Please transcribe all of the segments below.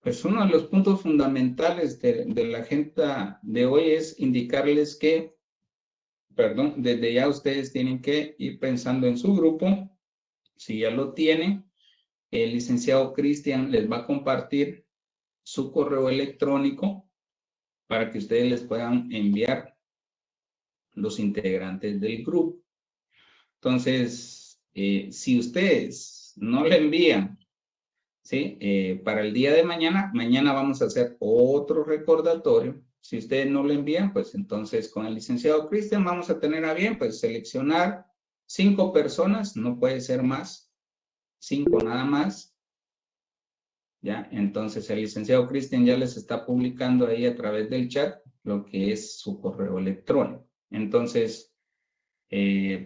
Pues uno de los puntos fundamentales de la agenda de hoy es indicarles que, perdón, desde ya ustedes tienen que ir pensando en su grupo. Si ya lo tienen, el licenciado Cristian les va a compartir su correo electrónico para que ustedes les puedan enviar los integrantes del grupo. Entonces, si ustedes no le envían, ¿sí? Para el día de mañana, mañana vamos a hacer otro recordatorio. Si ustedes no lo envían, pues entonces con el licenciado Cristian vamos a tener a bien, pues seleccionar 5 personas, no puede ser más, 5 nada más. ¿Ya? Entonces el licenciado Cristian ya les está publicando ahí a través del chat lo que es su correo electrónico. Entonces,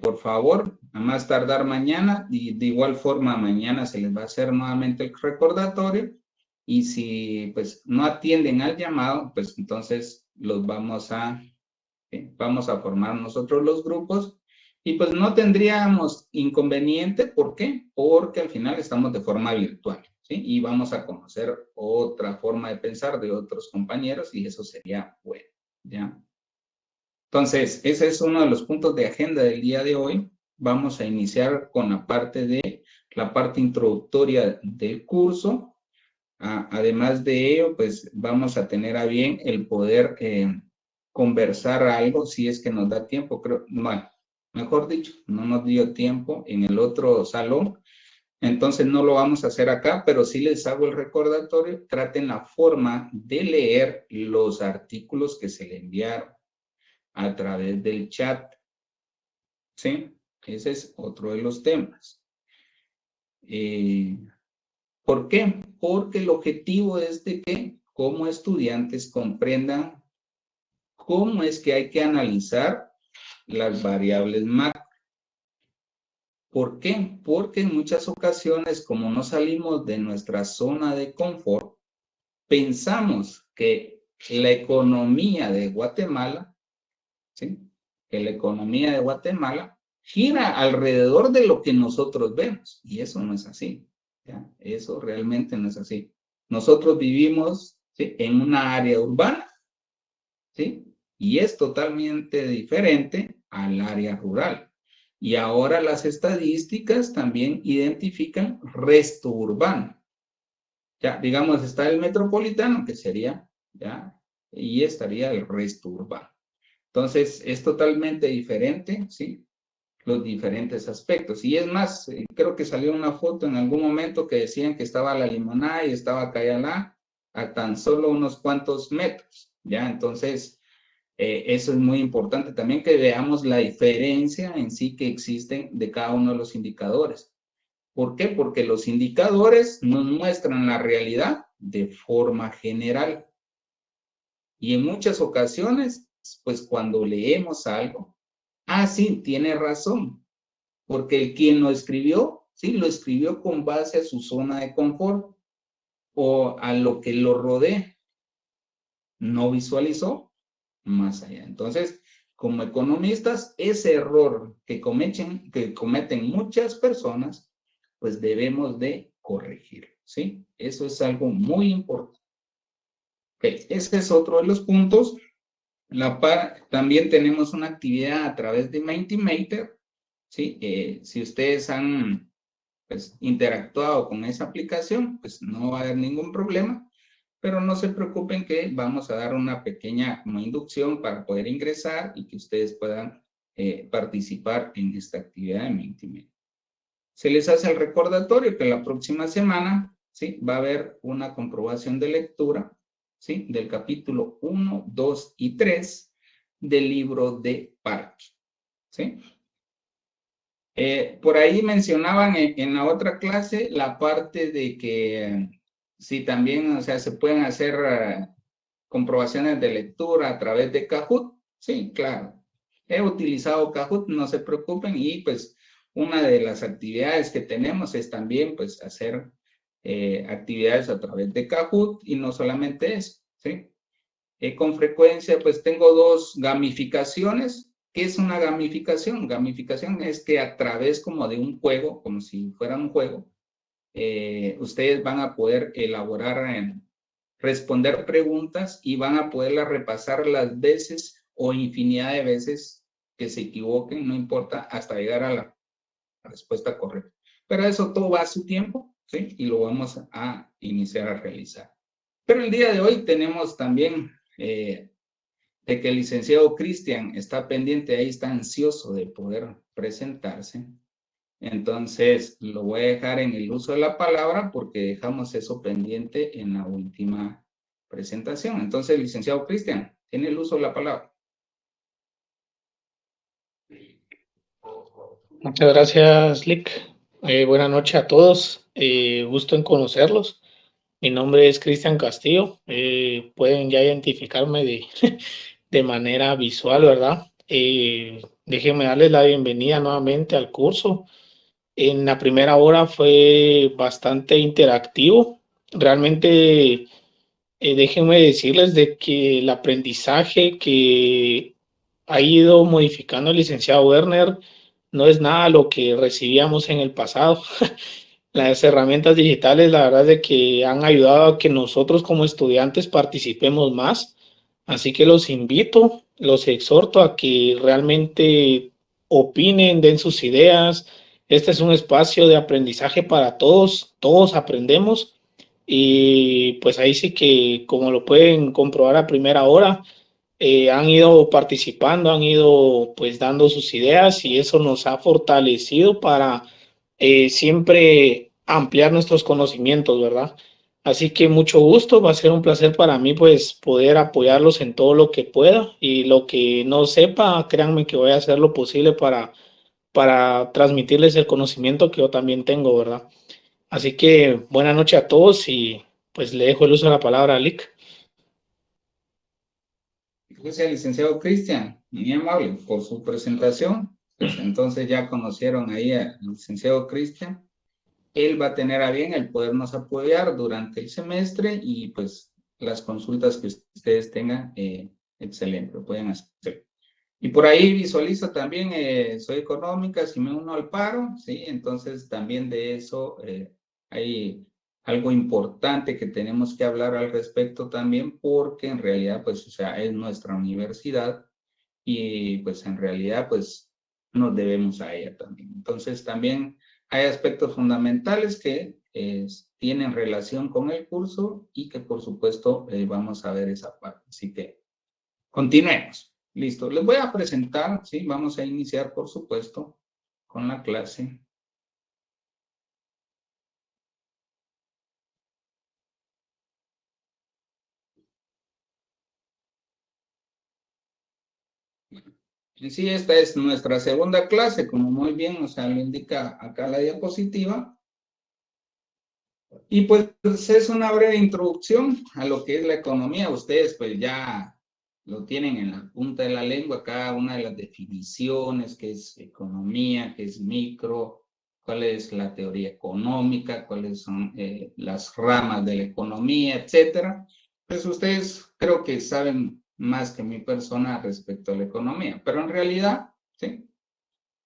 por favor, a más tardar mañana, y de igual forma mañana se les va a hacer nuevamente el recordatorio, y si pues no atienden al llamado, pues entonces los vamos a formar nosotros los grupos, y pues no tendríamos inconveniente. ¿Por qué? Porque al final estamos de forma virtual, ¿sí? Y vamos a conocer otra forma de pensar de otros compañeros, y eso sería bueno, ¿ya? Entonces, ese es uno de los puntos de agenda del día de hoy. Vamos a iniciar con la parte introductoria del curso. Además de ello, pues vamos a tener a bien el poder conversar algo, si es que nos da tiempo. Creo, bueno, mejor dicho, no nos dio tiempo en el otro salón, entonces no lo vamos a hacer acá, pero sí les hago el recordatorio. Traten la forma de leer los artículos que se le enviaron a través del chat, ¿sí? Ese es otro de los temas. ¿Por qué? Porque el objetivo es de que como estudiantes comprendan cómo es que hay que analizar las variables macro. ¿Por qué? Porque en muchas ocasiones, como no salimos de nuestra zona de confort, pensamos que la economía de Guatemala, ¿sí? Que la economía de Guatemala gira alrededor de lo que nosotros vemos, y eso no es así, ¿ya? Eso realmente no es así. Nosotros vivimos, ¿sí?, en una área urbana, ¿sí? Y es totalmente diferente al área rural. Y ahora las estadísticas también identifican resto urbano. Ya, digamos, está el metropolitano, que sería, ya, y estaría el resto urbano. Entonces, es totalmente diferente, ¿sí?, los diferentes aspectos. Y es más, creo que salió una foto en algún momento que decían que estaba la Limonada y estaba Cayalá a tan solo unos cuantos metros, ¿ya? Entonces, eso es muy importante también, que veamos la diferencia en sí que existen de cada uno de los indicadores. ¿Por qué? Porque los indicadores nos muestran la realidad de forma general. Y en muchas ocasiones, pues cuando leemos algo, sí, tiene razón, porque el quien lo escribió, sí, lo escribió con base a su zona de confort o a lo que lo rodea, no visualizó más allá. Entonces, como economistas, ese error que cometen muchas personas, pues debemos de corregir, ¿sí? Eso es algo muy importante. Okay. Ese es otro de los puntos. También tenemos una actividad a través de Mentimeter, ¿sí? Si ustedes han pues, interactuado con esa aplicación, pues no va a haber ningún problema, pero no se preocupen que vamos a dar una pequeña como inducción para poder ingresar y que ustedes puedan participar en esta actividad de Mentimeter. Se les hace el recordatorio que la próxima semana, ¿sí?, va a haber una comprobación de lectura, ¿sí?, del capítulo 1, 2 y 3 del libro de Parque, ¿sí? Por ahí mencionaban en la otra clase la parte de que sí, también, o sea, se pueden hacer comprobaciones de lectura a través de Kahoot. Sí, claro. He utilizado Kahoot, no se preocupen, y pues una de las actividades que tenemos es también pues hacer actividades a través de Kahoot, y no solamente eso, ¿sí? Con frecuencia pues tengo 2 gamificaciones. ¿Qué es una gamificación? Gamificación es que a través como de un juego, como si fuera un juego, ustedes van a poder elaborar responder preguntas y van a poderlas repasar las veces o infinidad de veces que se equivoquen, no importa, hasta llegar a la respuesta correcta. Pero eso todo va a su tiempo, ¿sí? Y lo vamos a iniciar a realizar. Pero el día de hoy tenemos también de que el licenciado Cristian está pendiente, ahí está ansioso de poder presentarse. Entonces, lo voy a dejar en el uso de la palabra porque dejamos eso pendiente en la última presentación. Entonces, licenciado Cristian, tiene el uso de la palabra. Muchas gracias, Lick. Buenas noches a todos. Gusto en conocerlos. Mi nombre es Cristian Castillo. Pueden ya identificarme de manera visual, ¿verdad? Déjenme darles la bienvenida nuevamente al curso. En la primera hora fue bastante interactivo. Realmente, déjenme decirles de que el aprendizaje que ha ido modificando el licenciado Werner no es nada lo que recibíamos en el pasado. Las herramientas digitales, la verdad es de que han ayudado a que nosotros como estudiantes participemos más. Así que los invito, los exhorto a que realmente opinen, den sus ideas. Este es un espacio de aprendizaje para todos, todos aprendemos. Y pues ahí sí que, como lo pueden comprobar a primera hora, han ido participando, han ido pues dando sus ideas y eso nos ha fortalecido para siempre ampliar nuestros conocimientos, ¿verdad? Así que mucho gusto, va a ser un placer para mí pues poder apoyarlos en todo lo que pueda y lo que no sepa, créanme que voy a hacer lo posible para transmitirles el conocimiento que yo también tengo, ¿verdad? Así que buena noche a todos y pues le dejo el uso de la palabra a Lick. Gracias, licenciado Cristian, muy amable por su presentación. Pues entonces ya conocieron ahí al licenciado Cristian. Él va a tener a bien el podernos apoyar durante el semestre y pues las consultas que ustedes tengan, excelente, lo pueden hacer. Y por ahí visualizo también, soy económica, si me uno al paro, ¿sí? Entonces también de eso hay algo importante que tenemos que hablar al respecto también porque en realidad, pues, o sea, es nuestra universidad y pues en realidad, pues, nos debemos a ella también. Entonces también hay aspectos fundamentales que tienen relación con el curso y que por supuesto vamos a ver esa parte. Así que continuemos. Listo. Les voy a presentar, ¿sí? Vamos a iniciar, por supuesto, con la clase. Y sí, esta es nuestra segunda clase, como muy bien, o sea, lo indica acá la diapositiva. Y pues es una breve introducción a lo que es la economía. Ustedes pues ya lo tienen en la punta de la lengua, cada una de las definiciones, qué es economía, qué es micro, cuál es la teoría económica, cuáles son las ramas de la economía, etcétera. Pues ustedes creo que saben más que mi persona respecto a la economía, pero en realidad, ¿sí?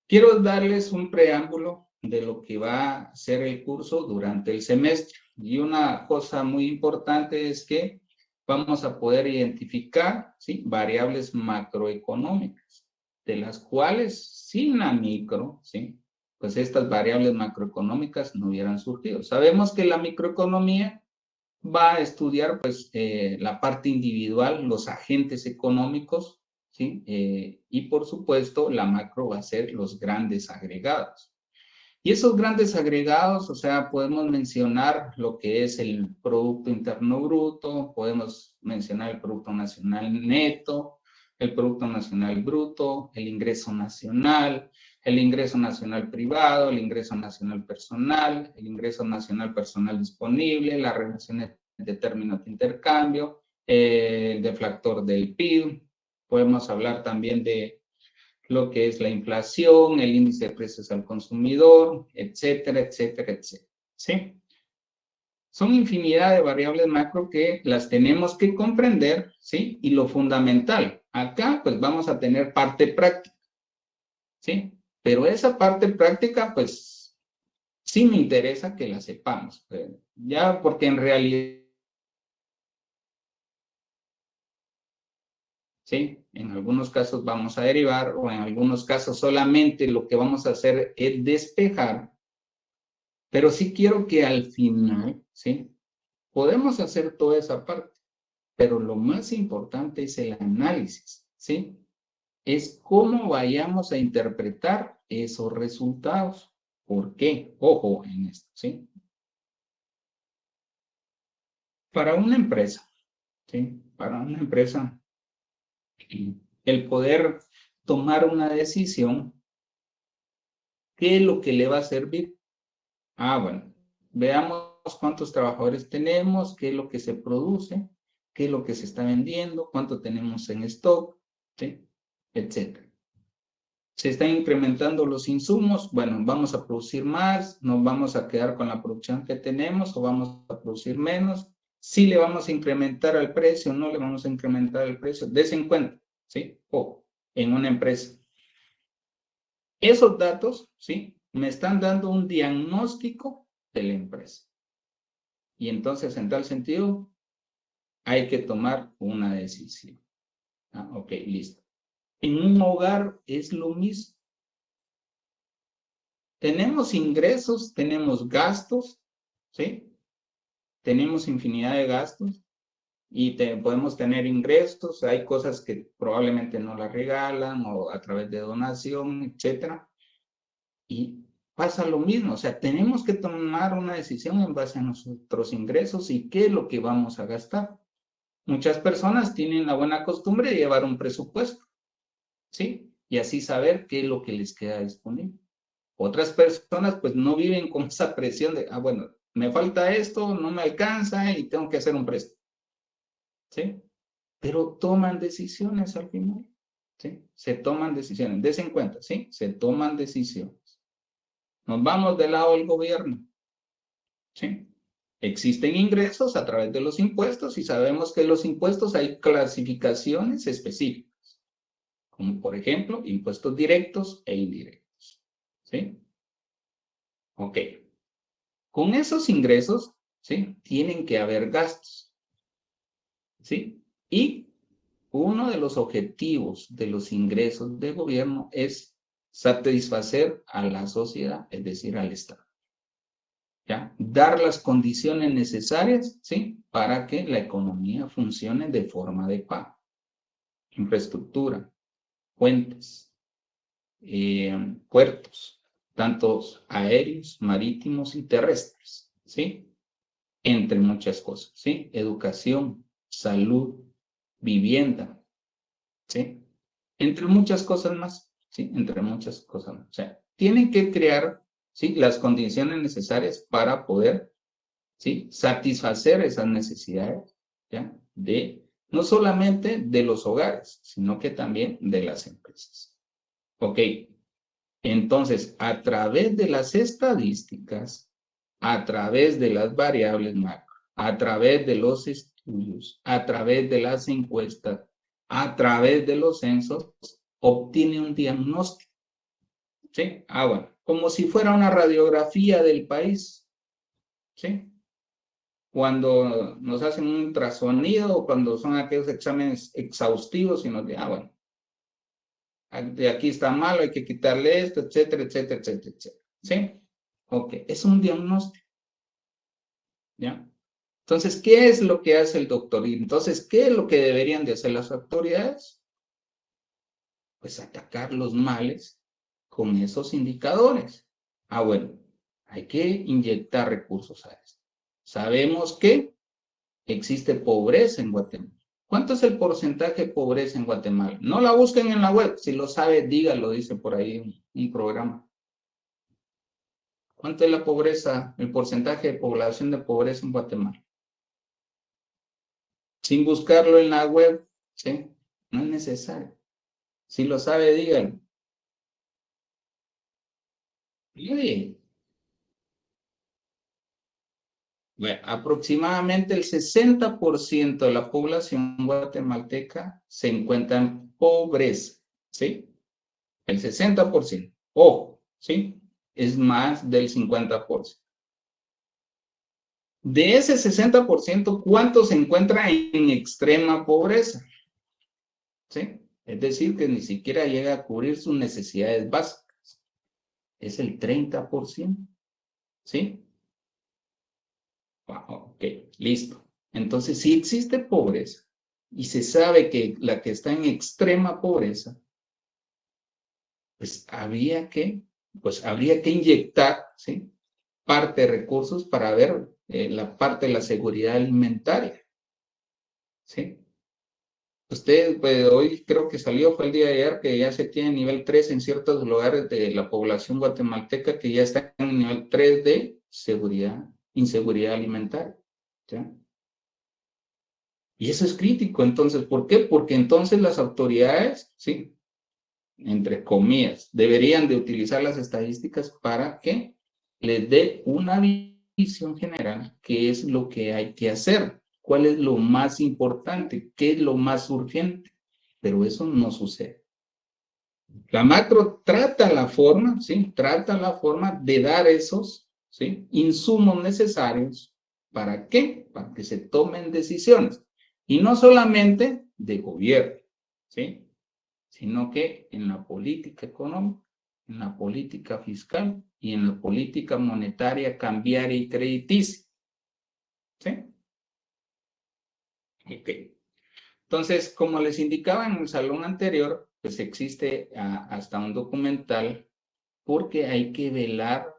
Quiero darles un preámbulo de lo que va a ser el curso durante el semestre. Y una cosa muy importante es que vamos a poder identificar, ¿sí?, variables macroeconómicas, de las cuales sin la micro, ¿sí?, pues estas variables macroeconómicas no hubieran surgido. Sabemos que la microeconomía va a estudiar pues la parte individual, los agentes económicos, ¿sí? Y por supuesto la macro va a ser los grandes agregados. Y esos grandes agregados, o sea, podemos mencionar lo que es el Producto Interno Bruto, podemos mencionar el Producto Nacional Neto, el Producto Nacional Bruto, el ingreso nacional, el ingreso nacional privado, el ingreso nacional personal, el ingreso nacional personal disponible, las relaciones de términos de intercambio, el deflactor del PIB. Podemos hablar también de lo que es la inflación, el índice de precios al consumidor, etcétera, etcétera, etcétera. ¿Sí? Son infinidad de variables macro que las tenemos que comprender, ¿sí? Y lo fundamental, acá pues vamos a tener parte práctica, ¿sí? Pero esa parte práctica pues sí me interesa que la sepamos, ya porque en realidad ¿sí? En algunos casos vamos a derivar o en algunos casos solamente lo que vamos a hacer es despejar, pero sí quiero que al final, ¿sí? Podemos hacer toda esa parte, pero lo más importante es el análisis, ¿sí? Es cómo vayamos a interpretar esos resultados. ¿Por qué? Ojo en esto, ¿sí? Para una empresa, ¿sí? Para una empresa, el poder tomar una decisión, ¿qué es lo que le va a servir? Bueno, veamos cuántos trabajadores tenemos, qué es lo que se produce, qué es lo que se está vendiendo, cuánto tenemos en stock, ¿sí? Etcétera. Se están incrementando los insumos, bueno, vamos a producir más, nos vamos a quedar con la producción que tenemos o vamos a producir menos. Si le vamos a incrementar el precio, no le vamos a incrementar el precio, des en cuenta, ¿sí? O en una empresa. Esos datos, ¿sí? Me están dando un diagnóstico de la empresa. Y entonces, en tal sentido, hay que tomar una decisión. Ok, listo. En un hogar es lo mismo. Tenemos ingresos, tenemos gastos, ¿sí? Tenemos infinidad de gastos y podemos tener ingresos. Hay cosas que probablemente no las regalan o a través de donación, etcétera. Y pasa lo mismo, o sea, tenemos que tomar una decisión en base a nuestros ingresos y qué es lo que vamos a gastar. Muchas personas tienen la buena costumbre de llevar un presupuesto, ¿sí? Y así saber qué es lo que les queda disponible. Otras personas pues no viven con esa presión de, bueno, me falta esto, no me alcanza y tengo que hacer un préstamo, ¿sí? Pero toman decisiones al final, ¿sí? Se toman decisiones, des en cuenta, ¿sí? Se toman decisiones. Nos vamos del lado del gobierno, ¿sí? Existen ingresos a través de los impuestos y sabemos que los impuestos hay clasificaciones específicas, como por ejemplo impuestos directos e indirectos, ¿sí? Ok. Con esos ingresos, ¿sí? Tienen que haber gastos, ¿sí? Y uno de los objetivos de los ingresos de gobierno es satisfacer a la sociedad, es decir, al Estado. ¿Ya? Dar las condiciones necesarias, ¿sí? Para que la economía funcione de forma adecuada. Infraestructura, puentes, puertos, tanto aéreos, marítimos y terrestres, ¿sí? Entre muchas cosas, ¿sí? Educación, salud, vivienda, ¿sí? Entre muchas cosas más, ¿sí? Entre muchas cosas más. O sea, tienen que crear, ¿sí? Las condiciones necesarias para poder, ¿sí? Satisfacer esas necesidades, ¿ya? No solamente de los hogares, sino que también de las empresas. Ok, entonces, a través de las estadísticas, a través de las variables macro, a través de los estudios, a través de las encuestas, a través de los censos, obtiene un diagnóstico. ¿Sí? Bueno, como si fuera una radiografía del país. ¿Sí? Cuando nos hacen un ultrasonido o cuando son aquellos exámenes exhaustivos y nos dicen, bueno, de aquí está malo, hay que quitarle esto, etcétera, etcétera, etcétera, etcétera. ¿Sí? Ok, es un diagnóstico. ¿Ya? Entonces, ¿qué es lo que hace el doctor? Y entonces, ¿qué es lo que deberían de hacer las autoridades? Pues atacar los males con esos indicadores. Bueno, hay que inyectar recursos a esto. Sabemos que existe pobreza en Guatemala. ¿Cuánto es el porcentaje de pobreza en Guatemala? No la busquen en la web. Si lo sabe, dígalo, dice por ahí un programa. ¿Cuánto es la pobreza, el porcentaje de población de pobreza en Guatemala? Sin buscarlo en la web, ¿sí? No es necesario. Si lo sabe, dígalo. Muy bueno, aproximadamente el 60% de la población guatemalteca se encuentra en pobreza, ¿sí? El 60%. Ojo, ¿sí? Es más del 50%. De ese 60%, ¿cuánto se encuentra en extrema pobreza? ¿sí? Es decir, que ni siquiera llega a cubrir sus necesidades básicas. Es el 30%, ¿sí? Ok, listo. Entonces, si existe pobreza y se sabe que la que está en extrema pobreza, pues habría que inyectar, ¿sí? Parte de recursos para ver la parte de la seguridad alimentaria, ¿sí? Usted, pues hoy creo que salió, fue el día de ayer, que ya se tiene nivel 3 en ciertos lugares de la población guatemalteca que ya está en nivel 3 de seguridad, inseguridad alimentaria, ¿ya? Y eso es crítico, entonces, ¿por qué? Porque entonces las autoridades, sí, entre comillas, deberían de utilizar las estadísticas para que les dé una visión general, qué es lo que hay que hacer, cuál es lo más importante, qué es lo más urgente, pero eso no sucede. La macro trata la forma, ¿sí? Trata la forma de dar esos, ¿sí? Insumos necesarios. ¿Para qué? Para que se tomen decisiones. Y no solamente de gobierno, ¿sí? Sino que en la política económica, en la política fiscal y en la política monetaria, cambiaria y crediticia, ¿sí? Ok. Entonces, como les indicaba en el salón anterior, pues existe hasta un documental porque hay que velar,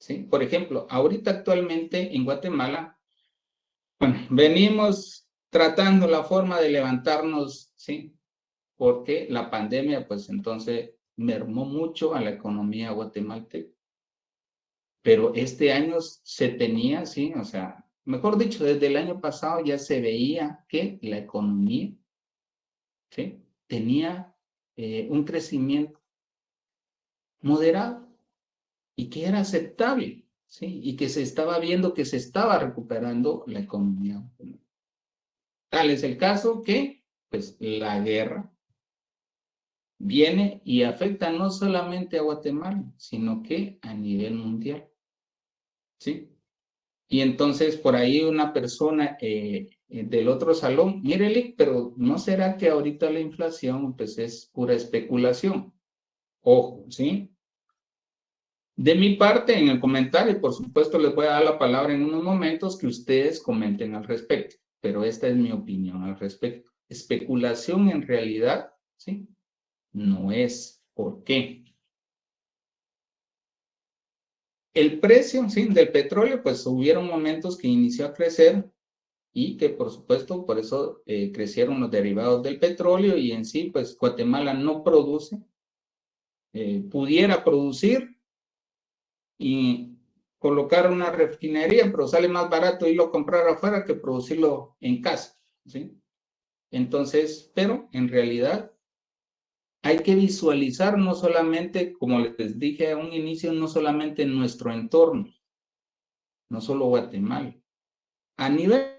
¿sí? Por ejemplo, ahorita actualmente en Guatemala, bueno, venimos tratando la forma de levantarnos, ¿sí? Porque la pandemia, pues entonces mermó mucho a la economía guatemalteca. Pero este año se tenía, ¿sí? O sea, mejor dicho, desde el año pasado ya se veía que la economía, ¿sí? Tenía un crecimiento moderado y que era aceptable, ¿sí? Y que se estaba viendo que se estaba recuperando la economía. Tal es el caso que, pues, la guerra viene y afecta no solamente a Guatemala, sino que a nivel mundial, ¿sí? Y entonces por ahí una persona del otro salón, mírele, pero ¿no será que ahorita la inflación pues es pura especulación? Ojo, ¿sí? De mi parte, en el comentario, por supuesto, les voy a dar la palabra en unos momentos que ustedes comenten al respecto, pero esta es mi opinión al respecto. Especulación en realidad, ¿sí? No es. ¿Por qué? El precio, ¿sí? Del petróleo, pues hubieron momentos que inició a crecer y que, por supuesto, por eso crecieron los derivados del petróleo y en sí, pues Guatemala no produce, pudiera producir y colocar una refinería, pero sale más barato irlo a comprar afuera que producirlo en casa, ¿sí? Entonces, pero en realidad hay que visualizar no solamente, como les dije a un inicio, no solamente nuestro entorno, no solo Guatemala. A nivel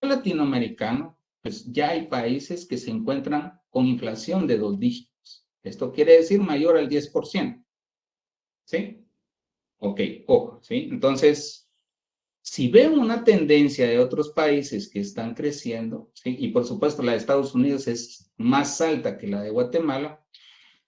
latinoamericano, pues ya hay países que se encuentran con inflación de 2 dígitos. Esto quiere decir mayor al 10%, ¿sí? Ok, ojo, ¿sí? Entonces, si ven una tendencia de otros países que están creciendo, ¿sí? Y por supuesto la de Estados Unidos es más alta que la de Guatemala,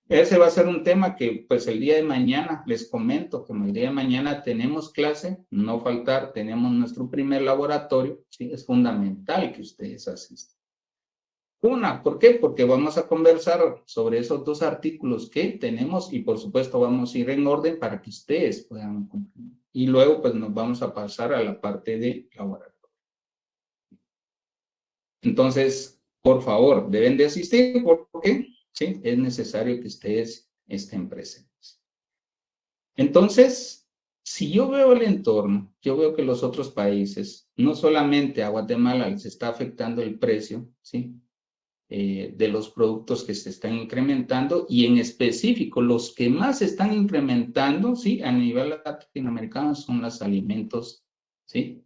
ese va a ser un tema que pues el día de mañana les comento, como el día de mañana tenemos clase, no faltar, tenemos nuestro primer laboratorio, ¿sí? Es fundamental que ustedes asistan. Una, ¿por qué? Porque vamos a conversar sobre esos dos artículos que tenemos y por supuesto vamos a ir en orden para que ustedes puedan comprender. Y luego pues nos vamos a pasar a la parte de laboratorio. Entonces, por favor, deben de asistir porque ¿sí? Es necesario que ustedes estén presentes. Entonces, si yo veo el entorno, yo veo que los otros países, no solamente a Guatemala les está afectando el precio, ¿sí? De los productos que se están incrementando y en específico los que más se están incrementando, ¿sí? A nivel latinoamericano son los alimentos, ¿sí?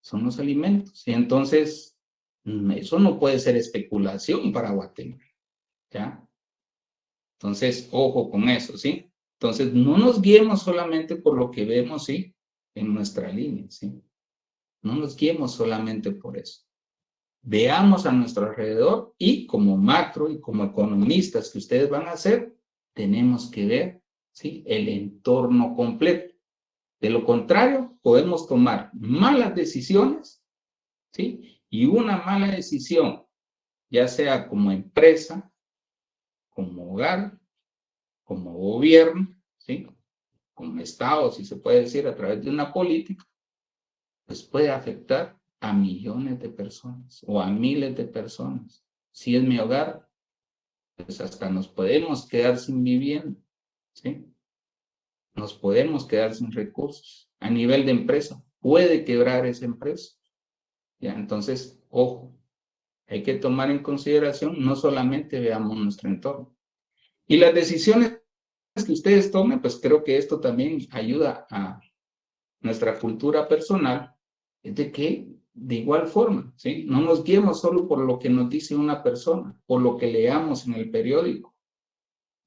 Son los alimentos. Y entonces, eso no puede ser especulación para Guatemala, ¿ya? Entonces, ojo con eso, ¿sí? Entonces, no nos guiemos solamente por lo que vemos, ¿sí? En nuestra línea, ¿sí? No nos guiemos solamente por eso. veamos a nuestro alrededor y como macro y como economistas que ustedes van a hacer, tenemos que ver, ¿sí?, el entorno completo. De lo contrario, podemos tomar malas decisiones, ¿sí? Y una mala decisión, ya sea como empresa, como hogar, como gobierno, ¿sí?, como Estado, si se puede decir, a través de una política, pues puede afectar a millones de personas o a miles de personas. Si es mi hogar, pues hasta nos podemos quedar sin vivienda, ¿sí? Nos podemos quedar sin recursos. A nivel de empresa, puede quebrar esa empresa. ¿Ya? Entonces, ojo, hay que tomar en consideración, no solamente veamos nuestro entorno. Y las decisiones que ustedes tomen, pues creo que esto también ayuda a nuestra cultura personal, es de que de igual forma, ¿sí?, no nos guiemos solo por lo que nos dice una persona, por lo que leamos en el periódico.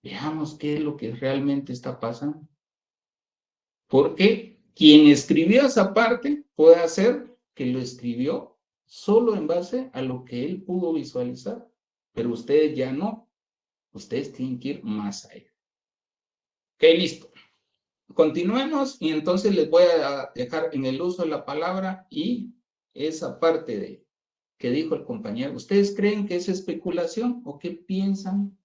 Veamos qué es lo que realmente está pasando. Porque quien escribió esa parte puede hacer que lo escribió solo en base a lo que él pudo visualizar, pero ustedes ya no, ustedes tienen que ir más allá. Ok, listo. Continuemos y entonces les voy a dejar en el uso de la palabra y esa parte de que dijo el compañero. ¿Ustedes creen que es especulación o qué piensan,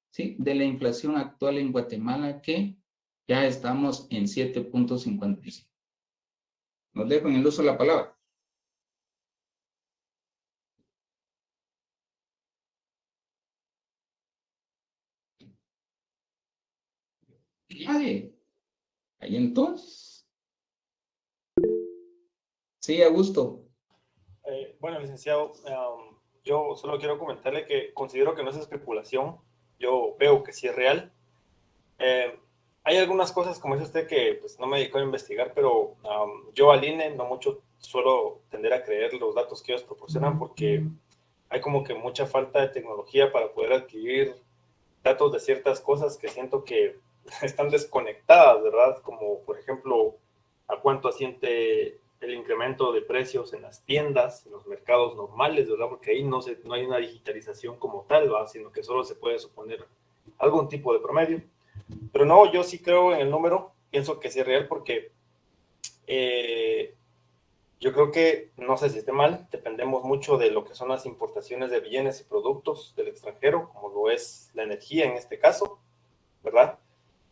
¿sí?, de la inflación actual en Guatemala, que ya estamos en 7.55? Nos dejo en el uso de la palabra. Nadie. Ahí entonces. Sí, Augusto. Bueno, licenciado, yo solo quiero comentarle que considero que no es especulación. Yo veo que sí es real. Hay algunas cosas, como dice usted, que pues, no me dedico a investigar, pero yo al INE no mucho suelo tender a creer los datos que ellos proporcionan porque hay como que mucha falta de tecnología para poder adquirir datos de ciertas cosas que siento que están desconectadas, ¿verdad? Como, por ejemplo, a cuánto asiente el incremento de precios en las tiendas, en los mercados normales, ¿verdad? Porque ahí no hay una digitalización como tal, ¿verdad? Sino que solo se puede suponer algún tipo de promedio. Pero no, yo sí creo en el número, pienso que sí es real porque yo creo que, no sé si esté mal, dependemos mucho de lo que son las importaciones de bienes y productos del extranjero, como lo es la energía en este caso, ¿verdad?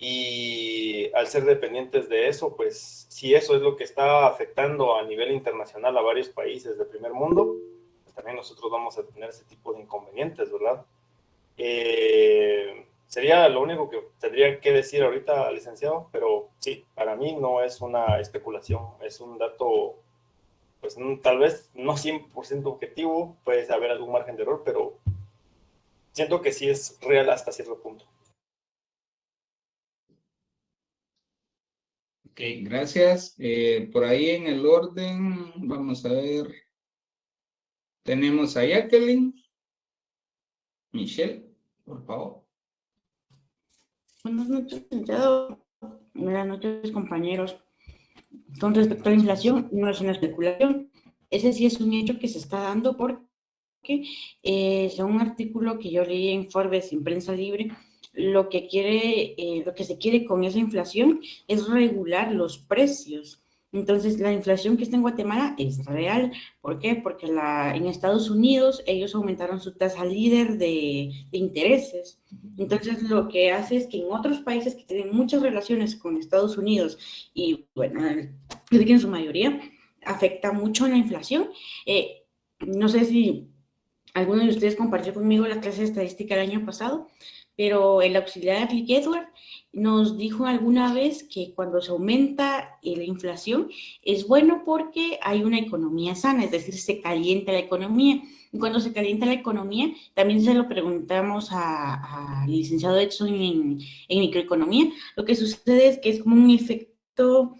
Y al ser dependientes de eso, pues si eso es lo que está afectando a nivel internacional a varios países del primer mundo, pues también nosotros vamos a tener ese tipo de inconvenientes, ¿verdad? Sería lo único que tendría que decir ahorita, licenciado, pero sí, para mí no es una especulación, es un dato, pues tal vez no 100% objetivo, puede haber algún margen de error, pero siento que sí es real hasta cierto punto. Ok, gracias. Por ahí en el orden, vamos a ver. Tenemos a Jacqueline. Michelle, por favor. Buenas noches, licenciado. Buenas noches, compañeros. Con respecto a la inflación, no es una especulación. Ese sí es un hecho que se está dando porque, según un artículo que yo leí en Forbes, en Prensa Libre, lo que se quiere con esa inflación es regular los precios. Entonces, la inflación que está en Guatemala es real. ¿Por qué? Porque en Estados Unidos ellos aumentaron su tasa líder de intereses. Entonces, lo que hace es que en otros países que tienen muchas relaciones con Estados Unidos y, bueno, creo que en su mayoría afecta mucho la inflación. No sé si alguno de ustedes compartió conmigo la clase de estadística el año pasado, pero el auxiliar Lee Edward nos dijo alguna vez que cuando se aumenta la inflación es bueno porque hay una economía sana, es decir, se calienta la economía. Y cuando se calienta la economía, también se lo preguntamos al licenciado Edson en microeconomía, lo que sucede es que es como un efecto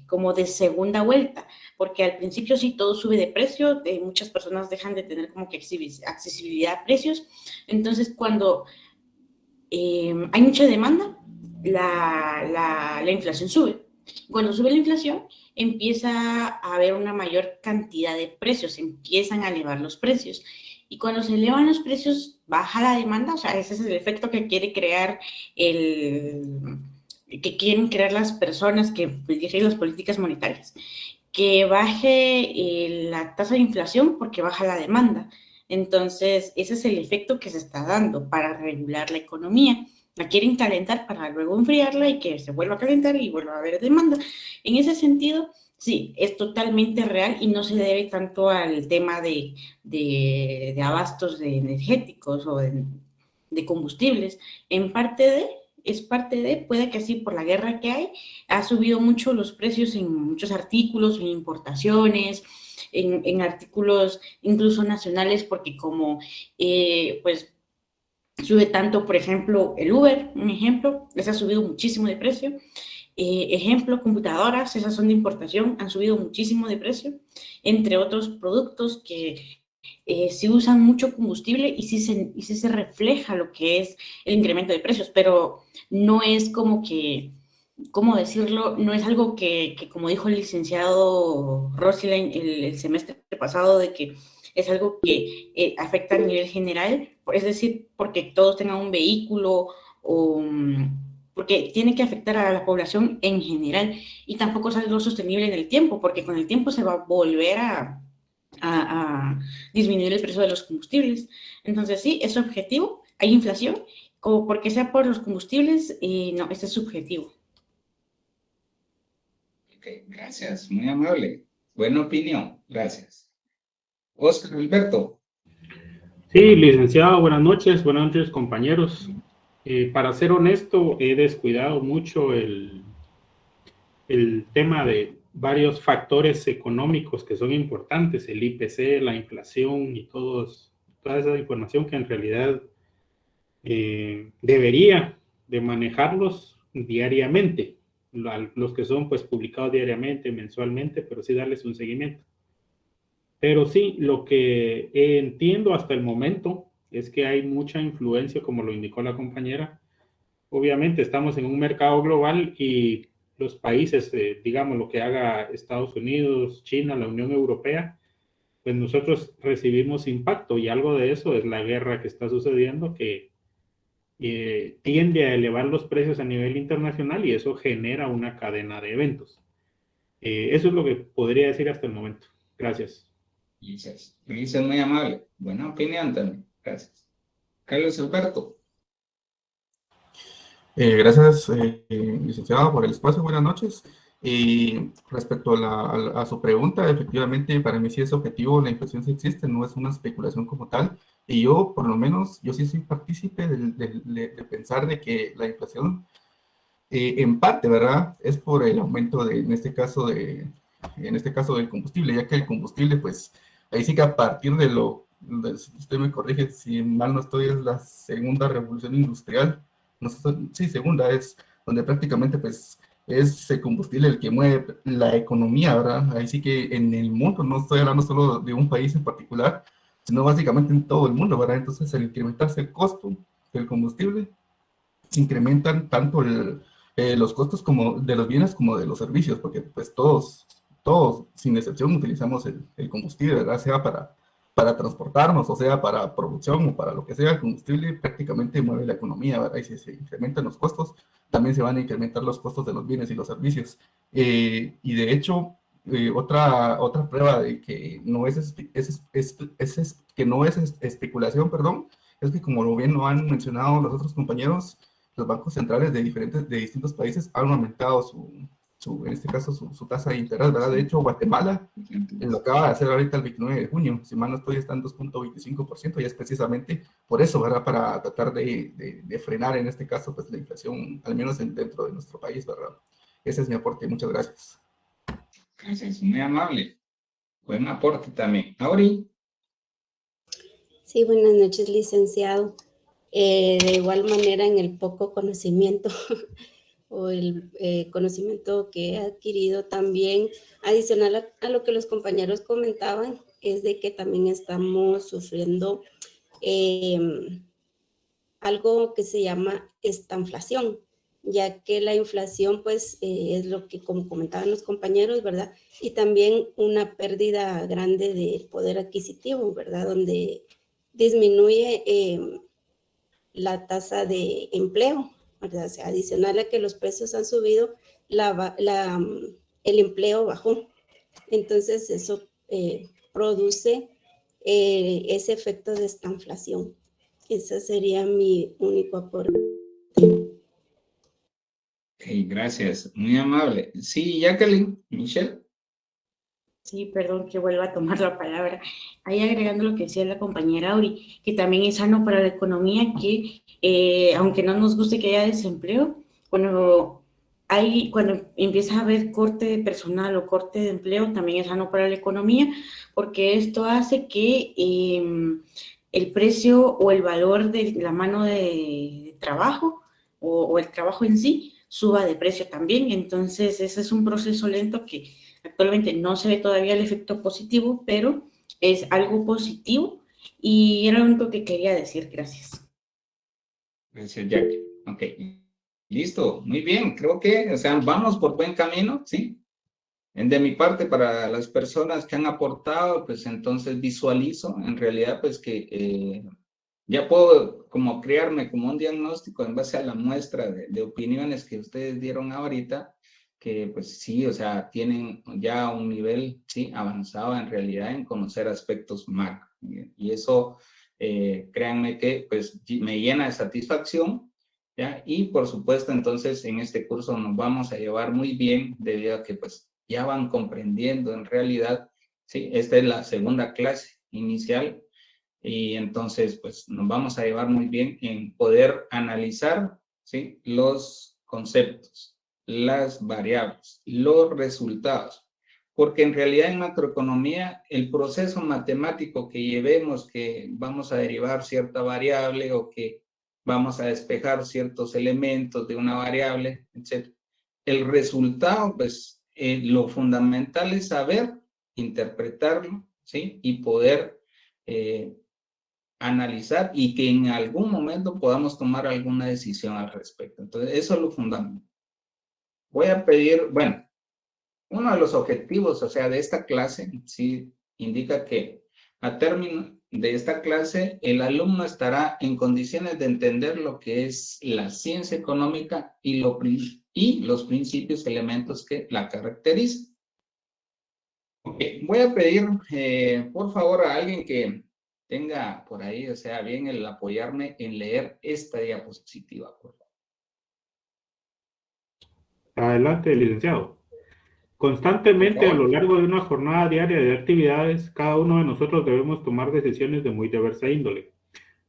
como de segunda vuelta, porque al principio sí todo sube de precio, muchas personas dejan de tener como que accesibilidad a precios, entonces cuando hay mucha demanda, la inflación sube. Cuando sube la inflación, empieza a haber una mayor cantidad de precios, empiezan a elevar los precios. Y cuando se elevan los precios, baja la demanda, o sea, ese es el efecto que quiere crear que quieren crear las personas que dirigen las políticas monetarias, que baje la tasa de inflación porque baja la demanda. Entonces, ese es el efecto que se está dando para regular la economía. La quieren calentar para luego enfriarla y que se vuelva a calentar y vuelva a haber demanda. En ese sentido, sí, es totalmente real y no se debe tanto al tema de abastos de energéticos o de combustibles. En parte es parte de, puede que sí, por la guerra que hay, ha subido mucho los precios en muchos artículos, en importaciones, en artículos incluso nacionales, porque como pues sube tanto, por ejemplo, el Uber, un ejemplo, les ha subido muchísimo de precio. Ejemplo, computadoras, esas son de importación, han subido muchísimo de precio, entre otros productos que sí usan mucho combustible y sí se refleja lo que es el incremento de precios, pero no es como que, ¿cómo decirlo? No es algo que como dijo el licenciado Rossi el semestre pasado, de que es algo que afecta a nivel general, es decir, porque todos tengan un vehículo o porque tiene que afectar a la población en general y tampoco es algo sostenible en el tiempo, porque con el tiempo se va a volver a disminuir el precio de los combustibles. Entonces, sí, es objetivo, hay inflación, como porque sea por los combustibles, no, este es subjetivo. Ok, gracias, muy amable. Buena opinión, gracias. Oscar Alberto. Sí, licenciado, buenas noches compañeros. Para ser honesto, he descuidado mucho el tema de varios factores económicos que son importantes, el IPC, la inflación y toda esa información que en realidad debería de manejarlos diariamente, los que son pues publicados diariamente, mensualmente, pero sí darles un seguimiento. Pero sí, lo que entiendo hasta el momento es que hay mucha influencia, como lo indicó la compañera. Obviamente estamos en un mercado global y los países, digamos, lo que haga Estados Unidos, China, la Unión Europea, pues nosotros recibimos impacto y algo de eso es la guerra que está sucediendo que tiende a elevar los precios a nivel internacional y eso genera una cadena de eventos. Eso es lo que podría decir hasta el momento. Gracias. Ulises, Ulises, muy amable. Buena opinión también, gracias. Carlos Alberto. Gracias, licenciado, por el espacio. Buenas noches. Y respecto a su pregunta, efectivamente, para mí sí es objetivo, la inflación sí existe, no es una especulación como tal. Y yo, por lo menos, yo sí soy partícipe de pensar de que la inflación, en parte, ¿verdad? Es por el aumento en este caso del combustible, ya que el combustible, pues, ahí sí que a partir si usted me corrige, si mal no estoy, es la segunda revolución industrial, no sé, sí, segunda es donde prácticamente, pues, es el combustible el que mueve la economía, ¿verdad? Ahí sí que en el mundo, no estoy hablando solo de un país en particular, sino básicamente en todo el mundo, ¿verdad? Entonces, al incrementarse el costo del combustible, se incrementan tanto los costos como de los bienes como de los servicios, porque pues todos, sin excepción, utilizamos el combustible, ¿verdad? Sea para transportarnos, o sea para producción o para lo que sea, el combustible prácticamente mueve la economía, ¿verdad? Y si se incrementan los costos, también se van a incrementar los costos de los bienes y los servicios. Y de hecho, otra prueba de que no que no es especulación, perdón, es que como bien lo han mencionado los otros compañeros, los bancos centrales de distintos países han aumentado en este caso, su tasa de interés, ¿verdad? De hecho, Guatemala lo acaba de hacer ahorita el 29 de junio, si mal no estoy, está en 2.25%, y es precisamente por eso, ¿verdad? Para tratar de frenar, en este caso, pues la inflación, al menos dentro de nuestro país, ¿verdad? Ese es mi aporte, muchas gracias. Gracias, muy amable. Buen aporte también. Auri. Sí, buenas noches, licenciado. De igual manera, en el poco conocimiento o el conocimiento que he adquirido también, adicional a lo que los compañeros comentaban, es de que también estamos sufriendo algo que se llama estanflación. ya que la inflación pues es lo que, como comentaban los compañeros, ¿verdad? Y también una pérdida grande de poder adquisitivo, ¿verdad? Donde disminuye la tasa de empleo, ¿verdad? O sea, adicional a que los precios han subido, el empleo bajó. Entonces eso produce ese efecto de estanflación. Ese sería mi único aporte. Ok, gracias, muy amable. Sí, Jacqueline, Michelle. Sí, perdón que vuelva a tomar la palabra. Ahí agregando lo que decía la compañera Auri, que también es sano para la economía que, aunque no nos guste que haya desempleo, cuando empieza a haber corte de personal o corte de empleo, también es sano para la economía, porque esto hace que el precio o el valor de la mano de trabajo o el trabajo en sí suba de precio también. Entonces, ese es un proceso lento que actualmente no se ve todavía el efecto positivo, pero es algo positivo y era lo único que quería decir. Gracias. Gracias, Jacqueline. Ok, listo, muy bien. Creo que, o sea, vamos por buen camino, ¿sí? De mi parte, para las personas que han aportado, pues entonces visualizo en realidad pues que ya puedo como crearme como un diagnóstico en base a la muestra de opiniones que ustedes dieron ahorita, que pues sí, o sea, tienen ya un nivel, sí, avanzado en realidad en conocer aspectos macro. Y eso, créanme que pues me llena de satisfacción, ¿ya? Y por supuesto, entonces en este curso nos vamos a llevar muy bien debido a que pues ya van comprendiendo en realidad, sí, esta es la segunda clase inicial y entonces pues nos vamos a llevar muy bien en poder analizar, ¿sí?, los conceptos, las variables, los resultados, porque en realidad en macroeconomía el proceso matemático que llevemos, que vamos a derivar cierta variable o que vamos a despejar ciertos elementos de una variable, etc. El resultado, pues lo fundamental es saber interpretarlo, ¿sí?, y poder analizar y que en algún momento podamos tomar alguna decisión al respecto. Entonces, eso es lo fundamental. Voy a pedir, bueno, uno de los objetivos, o sea, de esta clase, sí, indica que a término de esta clase, el alumno estará en condiciones de entender lo que es la ciencia económica y los principios, elementos que la caracterizan. Okay. Voy a pedir, por favor, a alguien que tenga por ahí, o sea, bien el apoyarme en leer esta diapositiva, por favor. Adelante, licenciado. Por Constantemente a favor. lo largo de una jornada diaria de actividades, cada uno de nosotros debemos tomar decisiones de muy diversa índole.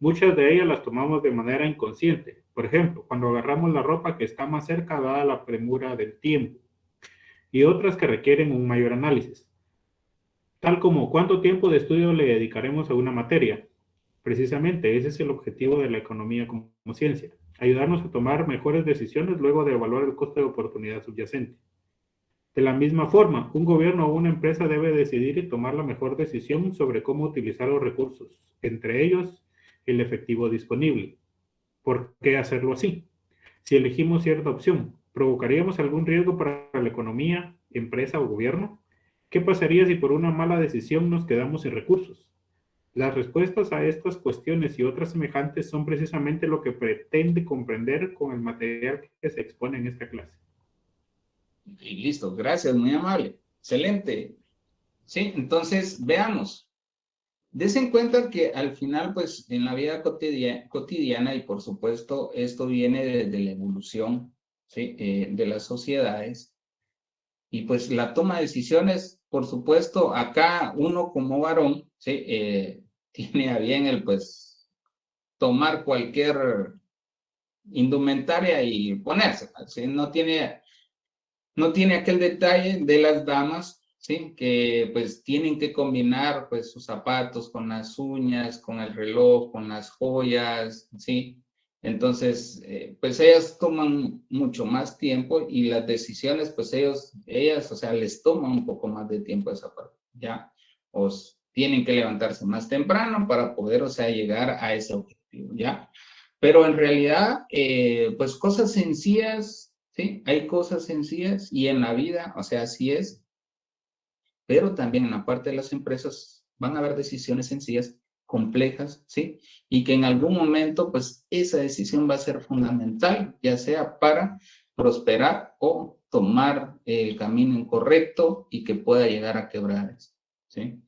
Muchas de ellas las tomamos de manera inconsciente. Por ejemplo, cuando agarramos la ropa que está más cerca dada la premura del tiempo, y otras que requieren un mayor análisis, tal como cuánto tiempo de estudio le dedicaremos a una materia. Precisamente ese es el objetivo de la economía como ciencia, ayudarnos a tomar mejores decisiones luego de evaluar el costo de oportunidad subyacente. De la misma forma, un gobierno o una empresa debe decidir y tomar la mejor decisión sobre cómo utilizar los recursos, entre ellos el efectivo disponible. ¿Por qué hacerlo así? Si elegimos cierta opción, ¿provocaríamos algún riesgo para la economía, empresa o gobierno? ¿Qué pasaría si por una mala decisión nos quedamos sin recursos? Las respuestas a estas cuestiones y otras semejantes son precisamente lo que pretende comprender con el material que se expone en esta clase. Y listo, gracias, muy amable. Excelente. Sí, entonces veamos. Dese en cuenta que al final, pues en la vida cotidiana, y por supuesto esto viene desde la evolución, ¿sí?, de las sociedades, y pues la toma de decisiones, por supuesto, acá uno como varón, ¿sí?, tiene a bien el pues tomar cualquier indumentaria y ponerse, ¿sí? No tiene aquel detalle de las damas, ¿sí?, que pues tienen que combinar pues sus zapatos con las uñas, con el reloj, con las joyas, ¿sí? Entonces, pues ellas toman mucho más tiempo y las decisiones, pues ellas, o sea, les toma un poco más de tiempo esa parte, ¿ya? O tienen que levantarse más temprano para poder, o sea, llegar a ese objetivo, ¿ya? Pero en realidad, pues cosas sencillas, ¿sí? Hay cosas sencillas y en la vida, o sea, así es, pero también en la parte de las empresas van a haber decisiones sencillas, complejas, ¿sí? Y que en algún momento, pues esa decisión va a ser fundamental, ya sea para prosperar o tomar el camino incorrecto y que pueda llegar a quebrar, ¿sí?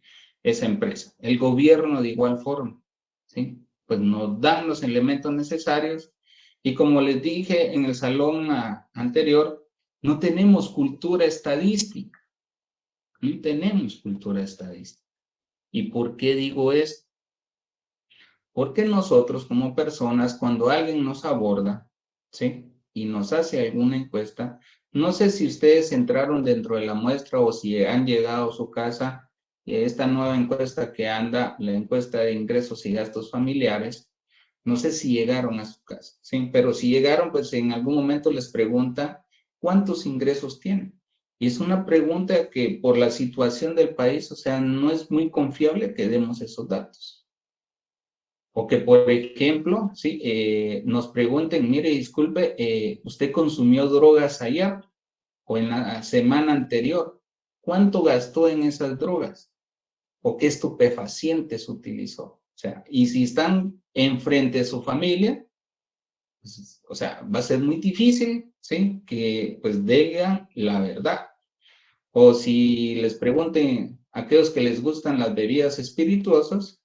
Esa empresa. El gobierno de igual forma, ¿sí? Pues nos dan los elementos necesarios y como les dije en el salón anterior, no tenemos cultura estadística. No tenemos cultura estadística. ¿Y por qué digo esto? Porque nosotros como personas, cuando alguien nos aborda, ¿sí? Y nos hace alguna encuesta, no sé si ustedes entraron dentro de la muestra o si han llegado a su casa, esta nueva encuesta que anda, la encuesta de ingresos y gastos familiares, no sé si llegaron a su casa, ¿sí? Pero si llegaron, pues en algún momento les pregunta cuántos ingresos tienen. Y es una pregunta que por la situación del país, o sea, no es muy confiable que demos esos datos. O que, por ejemplo, ¿sí? Nos pregunten, mire, disculpe, ¿usted consumió drogas ayer o en la semana anterior? ¿Cuánto gastó en esas drogas? ¿O qué estupefacientes utilizó? O sea, y si están enfrente de su familia, pues, o sea, va a ser muy difícil, ¿sí? Que pues digan la verdad. O si les pregunten a aquellos que les gustan las bebidas espirituosas,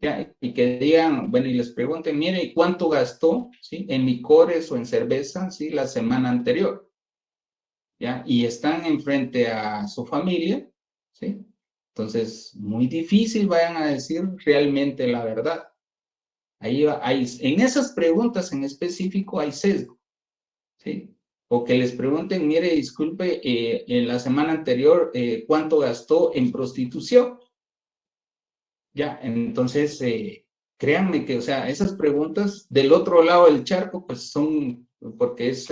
¿ya? Y que digan, bueno, y les pregunten, mire, ¿y cuánto gastó, ¿sí? En licores o en cerveza, ¿sí? La semana anterior, ¿ya? Y están enfrente a su familia, ¿sí? Entonces, muy difícil vayan a decir realmente la verdad. Ahí hay, en esas preguntas en específico hay sesgo, ¿sí? O que les pregunten, mire, disculpe, en la semana anterior, ¿cuánto gastó en prostitución? Ya, entonces, créanme que, o sea, esas preguntas del otro lado del charco, pues son, porque es,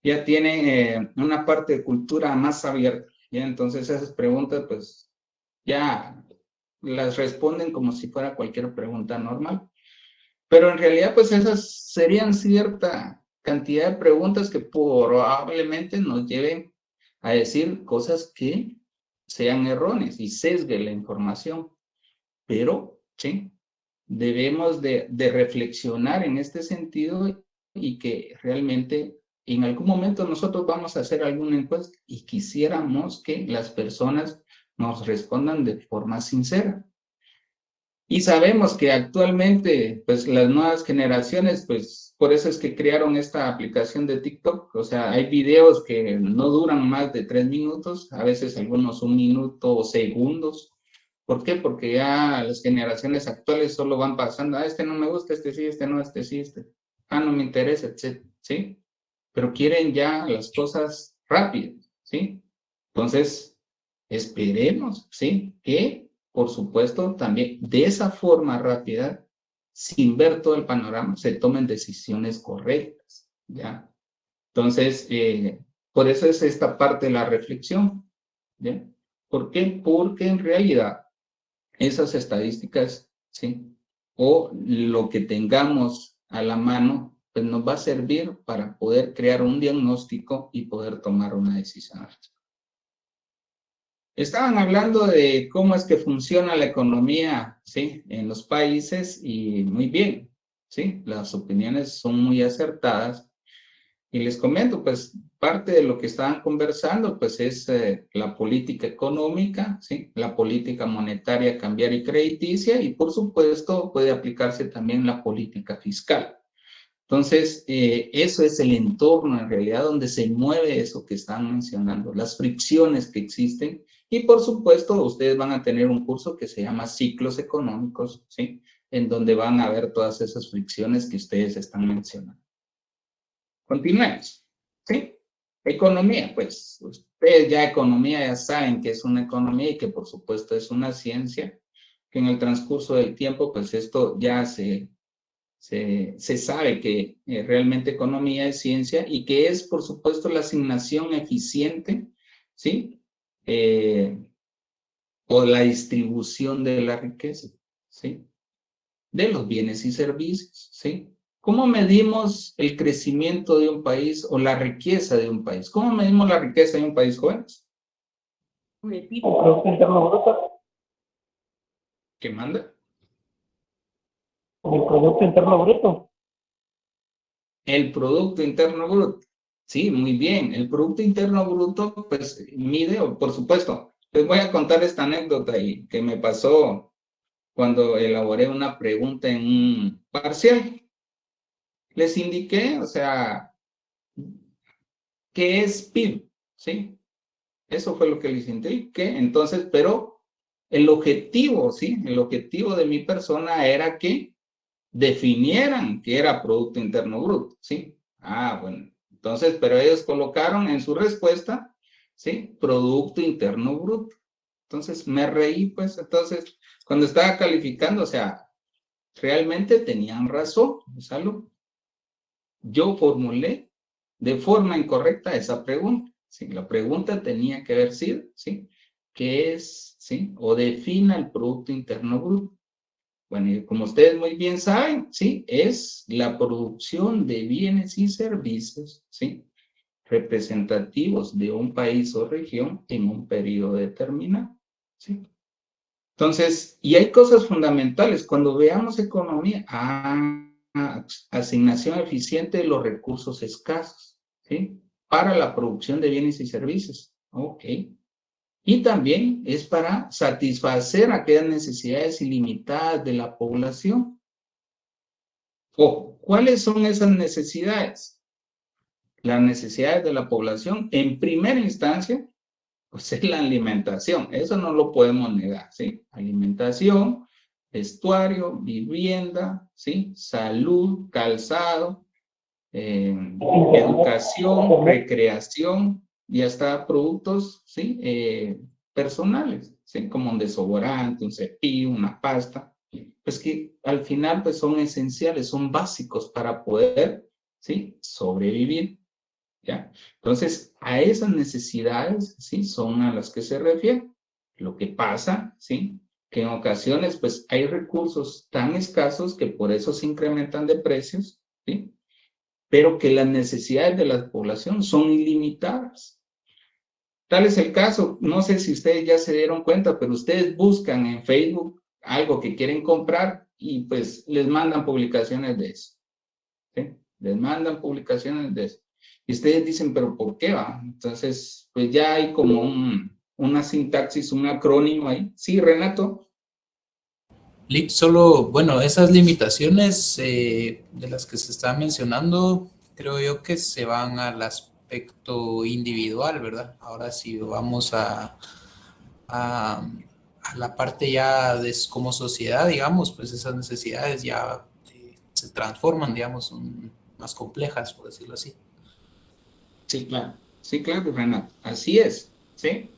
ya tiene una parte de cultura más abierta, ¿ya? Entonces esas preguntas, pues, ya las responden como si fuera cualquier pregunta normal. Pero en realidad, pues esas serían cierta cantidad de preguntas que probablemente nos lleven a decir cosas que sean erróneas y sesgue la información. Pero, sí, debemos de reflexionar en este sentido y que realmente en algún momento nosotros vamos a hacer alguna encuesta y quisiéramos que las personas nos respondan de forma sincera. Y sabemos que actualmente, pues las nuevas generaciones, pues por eso es que crearon esta aplicación de TikTok. O sea, hay videos que no duran más de 3 minutos, a veces algunos 1 minuto o segundos. ¿Por qué? Porque ya las generaciones actuales solo van pasando, este no me gusta, este sí, este no, este sí, este, no me interesa, etc. ¿Sí? Pero quieren ya las cosas rápidas, ¿sí? Entonces, esperemos, ¿sí? Que, por supuesto, también de esa forma rápida, sin ver todo el panorama, se tomen decisiones correctas, ¿ya? Entonces, por eso es esta parte de la reflexión, ¿ya? ¿Por qué? Porque en realidad esas estadísticas, ¿sí? O lo que tengamos a la mano, pues nos va a servir para poder crear un diagnóstico y poder tomar una decisión. Estaban hablando de cómo es que funciona la economía, ¿sí? En los países y muy bien, ¿sí? Las opiniones son muy acertadas. Y les comento, pues parte de lo que estaban conversando, pues es la política económica, ¿sí? La política monetaria, cambiaria y crediticia, y por supuesto puede aplicarse también la política fiscal. Entonces, eso es el entorno en realidad donde se mueve eso que están mencionando, las fricciones que existen, y por supuesto ustedes van a tener un curso que se llama ciclos económicos, ¿sí? En donde van a ver todas esas fricciones que ustedes están mencionando. Continuemos, ¿sí? Economía, pues ustedes ya economía ya saben que es una economía y que por supuesto es una ciencia, que en el transcurso del tiempo, pues esto ya se sabe que realmente economía es ciencia y que es por supuesto la asignación eficiente, ¿sí? O la distribución de la riqueza, ¿sí? de los bienes y servicios, ¿sí? ¿Cómo medimos el crecimiento de un país o la riqueza de un país? ¿Cómo medimos la riqueza de un país, jóvenes? El PIB. Producto Interno Bruto. ¿Qué manda? El Producto Interno Bruto. El Producto Interno Bruto. Sí, muy bien. El Producto Interno Bruto, pues, mide, por supuesto. Les voy a contar esta anécdota y que me pasó cuando elaboré una pregunta en un parcial. Les indiqué, o sea, ¿qué es PIB? ¿Sí? Eso fue lo que les indiqué. Entonces, pero el objetivo, ¿sí? El objetivo de mi persona era que definieran qué era Producto Interno Bruto, ¿sí? Ah, bueno. Entonces, pero ellos colocaron en su respuesta, ¿sí? Producto Interno Bruto. Entonces, me reí, pues, entonces, cuando estaba calificando, o sea, realmente tenían razón, Gonzalo. Yo formulé de forma incorrecta esa pregunta, ¿sí? La pregunta tenía que haber sido, ¿sí? ¿Qué es, sí? O defina el Producto Interno Bruto. Bueno, y como ustedes muy bien saben, ¿sí? Es la producción de bienes y servicios, ¿sí? Representativos de un país o región en un periodo determinado, ¿sí? Entonces, y hay cosas fundamentales. Cuando veamos economía, asignación eficiente de los recursos escasos, ¿sí? Para la producción de bienes y servicios. Ok. Y también es para satisfacer aquellas necesidades ilimitadas de la población. Ojo, ¿cuáles son esas necesidades? Las necesidades de la población, en primera instancia, pues es la alimentación. Eso no lo podemos negar, ¿sí? Alimentación, vestuario, vivienda, ¿sí? Salud, calzado, educación, recreación y hasta productos, ¿sí? Personales, ¿sí? Como un desodorante, un cepillo, una pasta, pues que al final pues son esenciales, son básicos para poder, ¿sí? Sobrevivir, ¿ya? Entonces, a esas necesidades, ¿sí? Son a las que se refiere. Lo que pasa, ¿sí? Que en ocasiones pues hay recursos tan escasos que por eso se incrementan de precios, ¿sí? Pero que las necesidades de la población son ilimitadas. Tal es el caso, no sé si ustedes ya se dieron cuenta, pero ustedes buscan en Facebook algo que quieren comprar y pues les mandan publicaciones de eso, ¿sí? Les mandan publicaciones de eso. Y ustedes dicen, ¿pero por qué va? Entonces, pues ya hay como una sintaxis, un acrónimo ahí. Sí, Renato. Lick, solo, bueno, esas limitaciones de las que se está mencionando, creo yo que se van al aspecto individual, ¿verdad? Ahora si vamos a la parte ya de como sociedad, digamos, pues esas necesidades ya se transforman, digamos, son más complejas, por decirlo así. Sí, claro, Renato. Así es, ¿sí?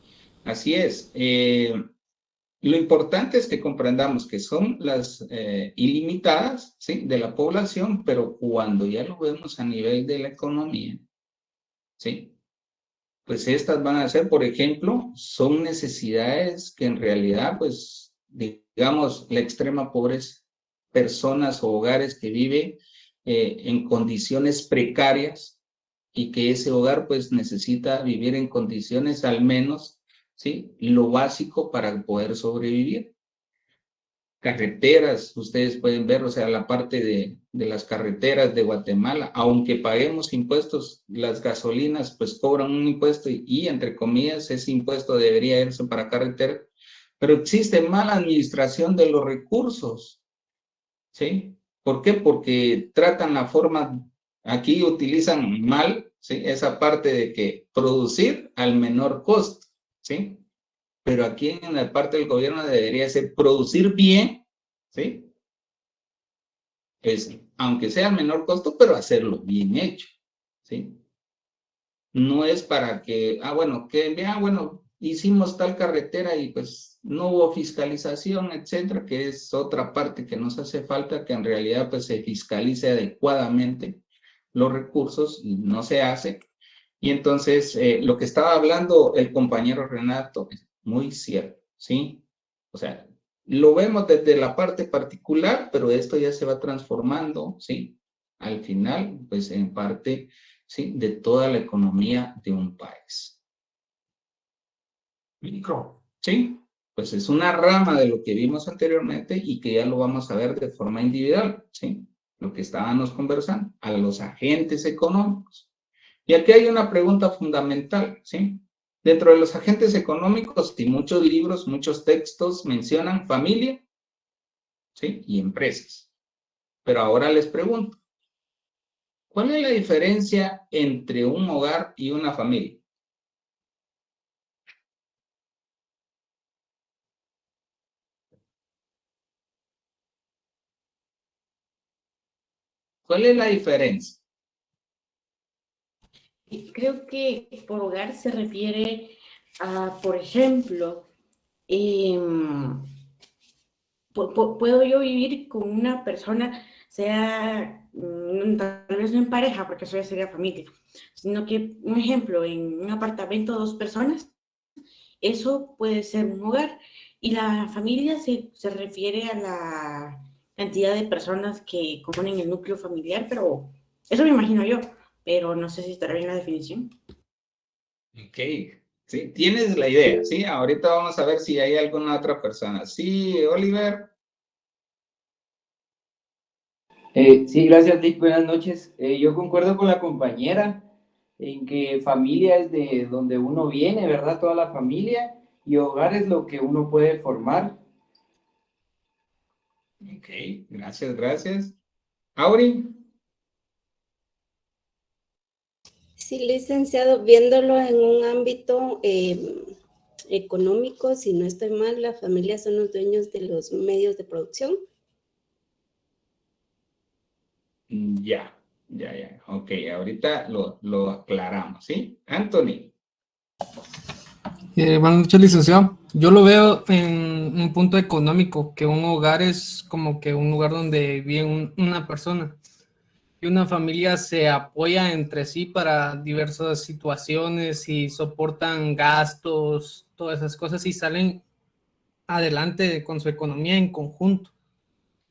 Así es. Lo importante es que comprendamos que son las ilimitadas, ¿sí? De la población, pero cuando ya lo vemos a nivel de la economía, ¿sí? Pues estas van a ser, por ejemplo, son necesidades que en realidad, pues, digamos, la extrema pobreza, personas o hogares que viven en condiciones precarias y que ese hogar, pues, necesita vivir en condiciones al menos, ¿sí? Lo básico para poder sobrevivir. Carreteras, ustedes pueden ver, o sea, la parte de las carreteras de Guatemala, aunque paguemos impuestos, las gasolinas pues cobran un impuesto y entre comillas ese impuesto debería irse para carretera, pero existe mala administración de los recursos, ¿sí? ¿Por qué? Porque tratan la forma, aquí utilizan mal, ¿sí? Esa parte de que producir al menor costo, ¿sí? Pero aquí en la parte del gobierno debería ser producir bien, ¿sí? Pues, aunque sea al menor costo, pero hacerlo bien hecho, ¿sí? No es para que, bueno, bueno, hicimos tal carretera y pues no hubo fiscalización, etcétera, que es otra parte que nos hace falta, que en realidad pues se fiscalice adecuadamente los recursos y no se hace. Y entonces, lo que estaba hablando el compañero Renato es muy cierto, ¿sí? O sea, lo vemos desde la parte particular, pero esto ya se va transformando, ¿sí? Al final, pues en parte, ¿sí? De toda la economía de un país. Micro, ¿sí? Pues es una rama de lo que vimos anteriormente y que ya lo vamos a ver de forma individual, ¿sí? Lo que estábamos conversando, a los agentes económicos. Y aquí hay una pregunta fundamental, ¿sí? Dentro de los agentes económicos y muchos libros, muchos textos mencionan familia, ¿sí? Y empresas. Pero ahora les pregunto, ¿cuál es la diferencia entre un hogar y una familia? ¿Cuál es la diferencia? Creo que por hogar se refiere a, por ejemplo, puedo yo vivir con una persona, sea tal vez no en pareja, porque eso ya sería familia, sino que, un ejemplo, en un apartamento, 2 personas, eso puede ser un hogar. Y la familia se refiere a la cantidad de personas que componen el núcleo familiar, pero eso me imagino yo, pero no sé si estará bien la definición. Ok, sí, tienes la idea, ¿sí? Ahorita vamos a ver si hay alguna otra persona. Sí, Oliver. Sí, gracias, Dick. Buenas noches. Yo concuerdo con la compañera en que familia es de donde uno viene, ¿verdad? Toda la familia, y hogar es lo que uno puede formar. Ok, gracias, gracias. Auri. Sí, licenciado, viéndolo en un ámbito económico, si no estoy mal, las familias son los dueños de los medios de producción. Ya. Ok, ahorita lo aclaramos, ¿sí? Anthony. Buenas noches, licenciado. Yo lo veo en un punto económico, que un hogar es como que un lugar donde vive una persona y una familia se apoya entre sí para diversas situaciones y soportan gastos, todas esas cosas y salen adelante con su economía en conjunto.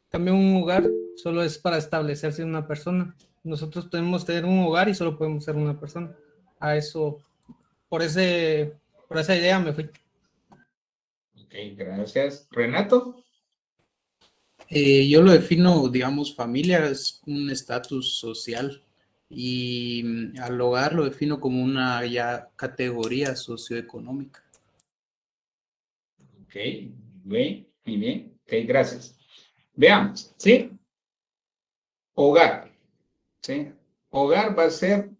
También un hogar solo es para establecerse una persona. Nosotros podemos tener un hogar y solo podemos ser una persona. A eso, por esa idea me fui. Ok, gracias. Renato. Yo lo defino, digamos, familia es un estatus social y al hogar lo defino como una ya categoría socioeconómica. Ok, muy bien. Ok, gracias. Veamos, ¿sí? Hogar, ¿sí? Hogar va a ser,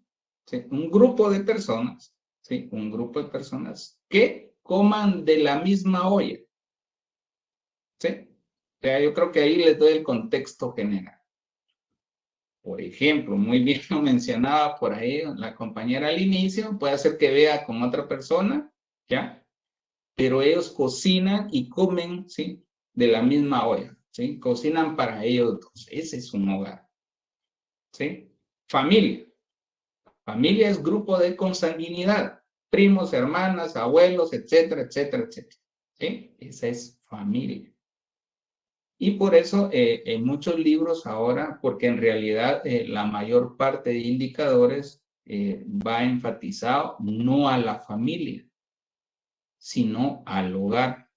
¿sí? Un grupo de personas, ¿sí? Un grupo de personas que coman de la misma olla, ¿sí? O sea, yo creo que ahí les doy el contexto general. Por ejemplo, muy bien lo mencionaba por ahí la compañera al inicio, puede ser que vea con otra persona, ¿ya? Pero ellos cocinan y comen, ¿sí? De la misma olla, ¿sí? Cocinan para ellos dos. Ese es un hogar, ¿sí? Familia. Familia es grupo de consanguinidad, primos, hermanas, abuelos, etcétera, etcétera, etcétera, ¿sí? Esa es familia. Y por eso en muchos libros ahora, porque en realidad la mayor parte de indicadores va enfatizado no a la familia, sino al hogar.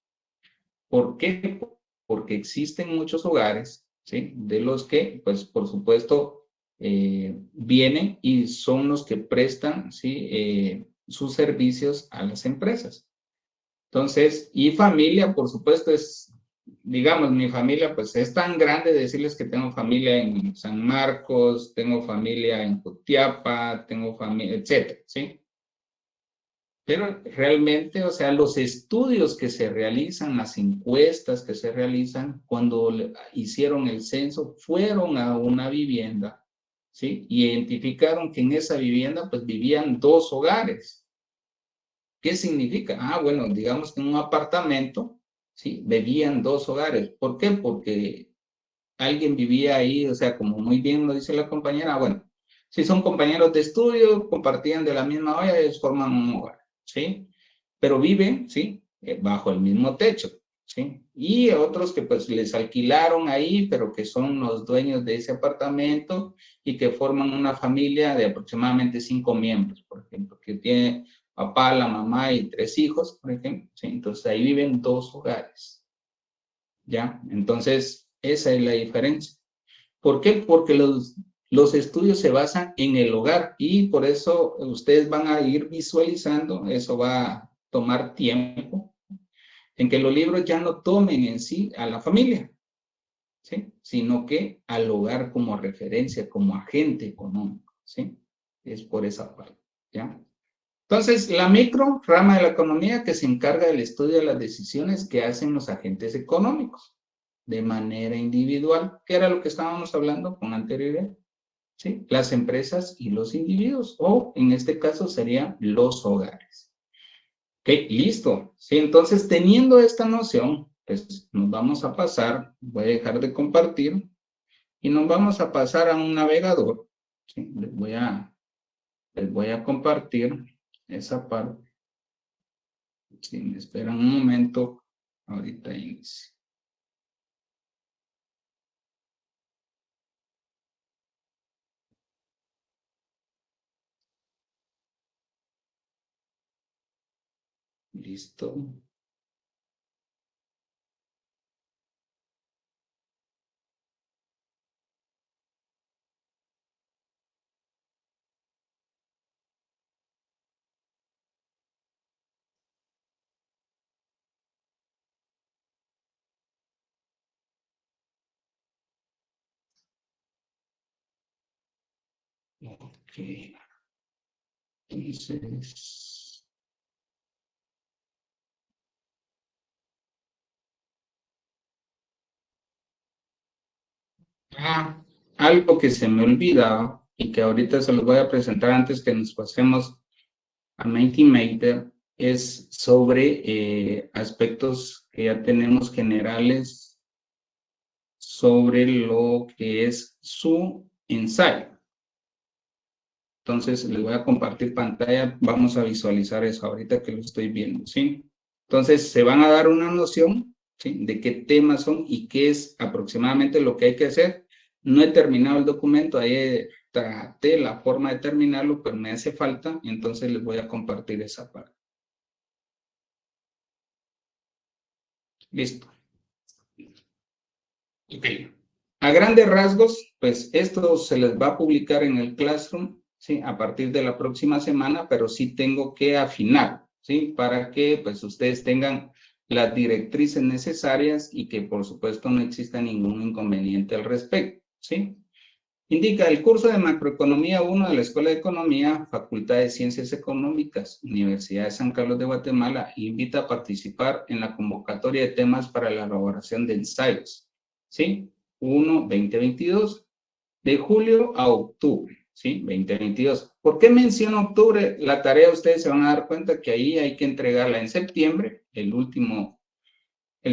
¿Por qué? Porque existen muchos hogares, ¿sí? De los que, pues, por supuesto, vienen y son los que prestan, ¿sí? Sus servicios a las empresas. Entonces, y familia, por supuesto, es, digamos, mi familia, pues es tan grande decirles que tengo familia en San Marcos, tengo familia en Jutiapa, tengo familia, etcétera, ¿sí? Pero realmente, o sea, los estudios que se realizan, las encuestas que se realizan cuando hicieron el censo, fueron a una vivienda, ¿sí? Y identificaron que en esa vivienda, pues vivían 2 hogares. ¿Qué significa? Ah, bueno, digamos que en un apartamento, ¿sí? Vivían 2 hogares. ¿Por qué? Porque alguien vivía ahí, o sea, como muy bien lo dice la compañera, bueno, si son compañeros de estudio, compartían de la misma olla, ellos forman un hogar, ¿sí? Pero viven, ¿sí? Bajo el mismo techo. ¿sí? Y otros que pues les alquilaron ahí, pero que son los dueños de ese apartamento y que forman una familia de aproximadamente 5 miembros, por ejemplo, que tiene papá, la mamá y 3 hijos, por ejemplo, ¿sí? Entonces ahí viven 2 hogares, ¿ya? Entonces esa es la diferencia. ¿Por qué? Porque los estudios se basan en el hogar y por eso ustedes van a ir visualizando, eso va a tomar tiempo, en que los libros ya no tomen en sí a la familia, ¿sí? Sino que al hogar como referencia, como agente económico, ¿sí? Es por esa parte, ¿ya? Entonces, la micro, rama de la economía que se encarga del estudio de las decisiones que hacen los agentes económicos de manera individual, que era lo que estábamos hablando con anterioridad, ¿sí? Las empresas y los individuos, o en este caso serían los hogares. Ok, listo. Sí, entonces teniendo esta noción, pues nos vamos a pasar, voy a dejar de compartir y nos vamos a pasar a un navegador. ¿Sí? Les voy a compartir esa parte. Si me esperan un momento, ahorita inicio. Listo. Ok. Entonces, algo que se me olvidaba y que ahorita se los voy a presentar antes que nos pasemos a Mentimeter es sobre aspectos que ya tenemos generales sobre lo que es su ensayo. Entonces, les voy a compartir pantalla, vamos a visualizar eso ahorita que lo estoy viendo, ¿sí? Entonces, se van a dar una noción, ¿sí? De qué temas son y qué es aproximadamente lo que hay que hacer. No he terminado el documento, ahí traté la forma de terminarlo, pero me hace falta, entonces les voy a compartir esa parte. Listo. Ok. A grandes rasgos, pues esto se les va a publicar en el Classroom, ¿sí? A partir de la próxima semana, pero sí tengo que afinar, ¿sí? Para que pues ustedes tengan las directrices necesarias y que por supuesto no exista ningún inconveniente al respecto, ¿sí? Indica el curso de Macroeconomía 1 de la Escuela de Economía, Facultad de Ciencias Económicas, Universidad de San Carlos de Guatemala, invita a participar en la convocatoria de temas para la elaboración de ensayos, ¿sí? 1-2022, de julio a octubre, ¿sí? 2022. ¿Por qué menciono octubre? La tarea, ustedes se van a dar cuenta que ahí hay que entregarla en septiembre, el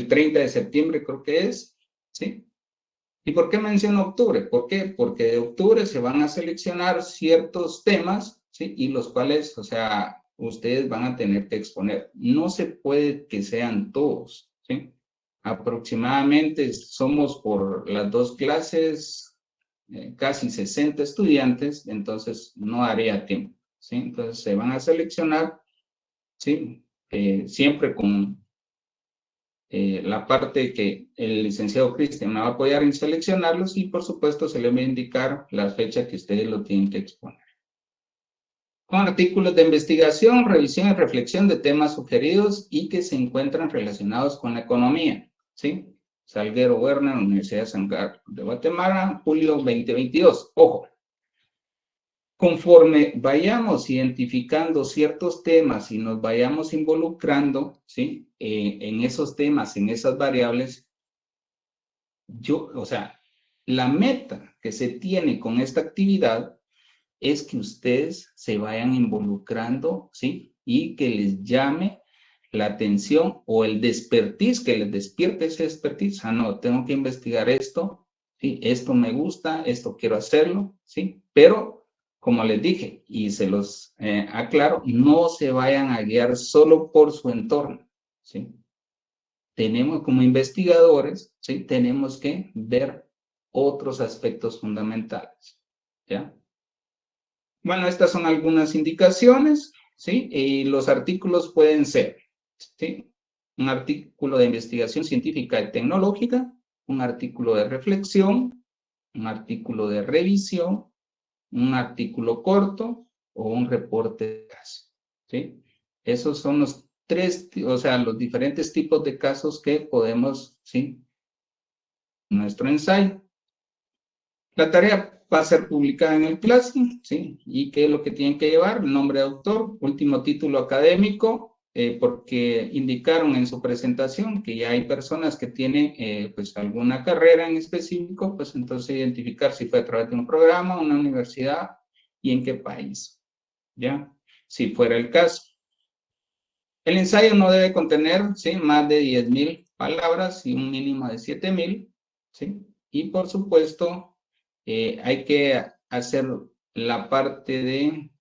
30 de septiembre creo que es, ¿sí? ¿Y por qué menciono octubre? ¿Por qué? Porque de octubre se van a seleccionar ciertos temas, ¿sí? Y los cuales, o sea, ustedes van a tener que exponer. No se puede que sean todos, ¿sí? Aproximadamente somos por las 2 clases, casi 60 estudiantes, entonces no daría tiempo, ¿sí? Entonces se van a seleccionar, ¿sí? Siempre con la parte que el licenciado Cristian me va a apoyar en seleccionarlos y por supuesto se le va a indicar la fecha que ustedes lo tienen que exponer. Con artículos de investigación, revisión y reflexión de temas sugeridos y que se encuentran relacionados con la economía, ¿sí? Salguero Werner, Universidad de San Carlos de Guatemala, julio 2022. Ojo, conforme vayamos identificando ciertos temas y nos vayamos involucrando, ¿sí? En esos temas, en esas variables, o sea, la meta que se tiene con esta actividad es que ustedes se vayan involucrando, ¿sí? Y que les llame la atención o el despertiz, que les despierte ese despertiz. No, tengo que investigar esto, ¿sí? Esto me gusta, esto quiero hacerlo, ¿sí? Pero, como les dije, y se los aclaro, no se vayan a guiar solo por su entorno, ¿sí? tenemos como investigadores, ¿sí? Tenemos que ver otros aspectos fundamentales, ¿ya? Bueno, estas son algunas indicaciones, ¿sí? Y los artículos pueden ser, ¿sí? Un artículo de investigación científica y tecnológica, un artículo de reflexión, un artículo de revisión, un artículo corto o un reporte de caso, ¿sí? Esos son los tres, o sea, los diferentes tipos de casos que podemos, ¿sí? Nuestro ensayo. La tarea va a ser publicada en el Classroom, ¿sí? ¿Y qué es lo que tienen que llevar? El nombre de autor, último título académico, porque indicaron en su presentación que ya hay personas que tienen pues alguna carrera en específico, pues entonces identificar si fue a través de un programa, una universidad y en qué país, ¿ya? Si fuera el caso. El ensayo no debe contener, ¿sí? Más de 10,000 palabras y un mínimo de 7,000, ¿sí? Y por supuesto, hay que hacer la parte de...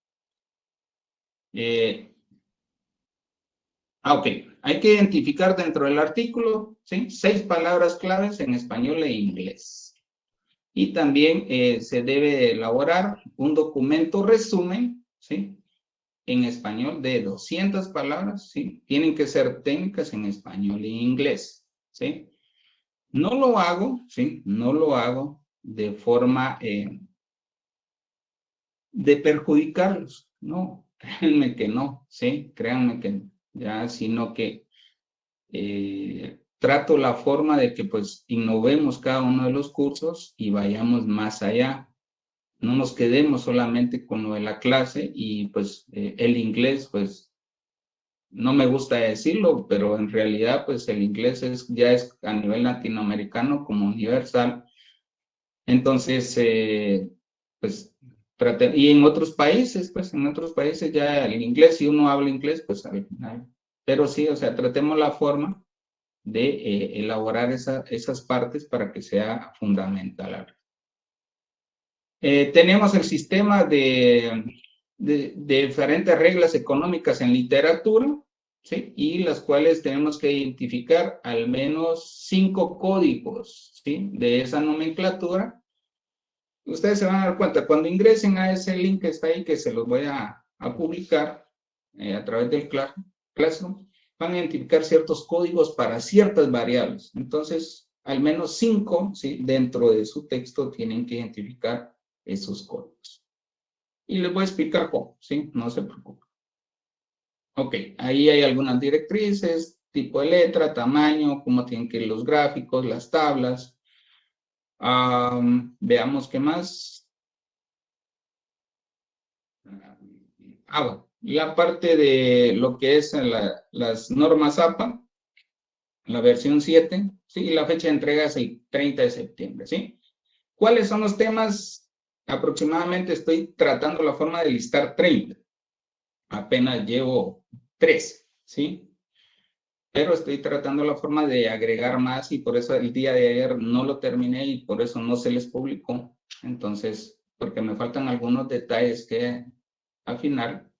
ok, hay que identificar dentro del artículo, ¿sí? 6 palabras claves en español e inglés. Y también se debe elaborar un documento resumen, ¿sí? En español de 200 palabras, ¿sí? Tienen que ser técnicas en español e inglés, ¿sí? No lo hago, ¿sí? No lo hago de forma de perjudicarlos, no, créanme que no, ¿sí? Créanme que ya, sino que trato la forma de que pues innovemos cada uno de los cursos y vayamos más allá. No nos quedemos solamente con lo de la clase y pues el inglés, pues no me gusta decirlo, pero en realidad pues el inglés ya es a nivel latinoamericano como universal. Entonces, pues, y en otros países, pues en otros países ya el inglés, si uno habla inglés, pues al final. Pero sí, o sea, tratemos la forma de elaborar esas partes para que sea fundamental. Tenemos el sistema de diferentes reglas económicas en literatura, ¿sí? Y las cuales tenemos que identificar al menos 5 códigos, ¿sí? De esa nomenclatura. Ustedes se van a dar cuenta, cuando ingresen a ese link que está ahí, que se los voy a publicar a través del Classroom, van a identificar ciertos códigos para ciertas variables. Entonces, al menos 5, ¿sí? Dentro de su texto tienen que identificar esos códigos. Y les voy a explicar cómo, ¿sí? No se preocupen. Ok, ahí hay algunas directrices, tipo de letra, tamaño, cómo tienen que ir los gráficos, las tablas. Veamos qué más. Bueno, la parte de lo que es las normas APA, la versión 7, ¿sí? La fecha de entrega es el 30 de septiembre, ¿sí? ¿Cuáles son los temas? Aproximadamente estoy tratando la forma de listar 30. Apenas llevo 3, ¿sí? Pero estoy tratando la forma de agregar más y por eso el día de ayer no lo terminé y por eso no se les publicó. Entonces, porque me faltan algunos detalles que afinar.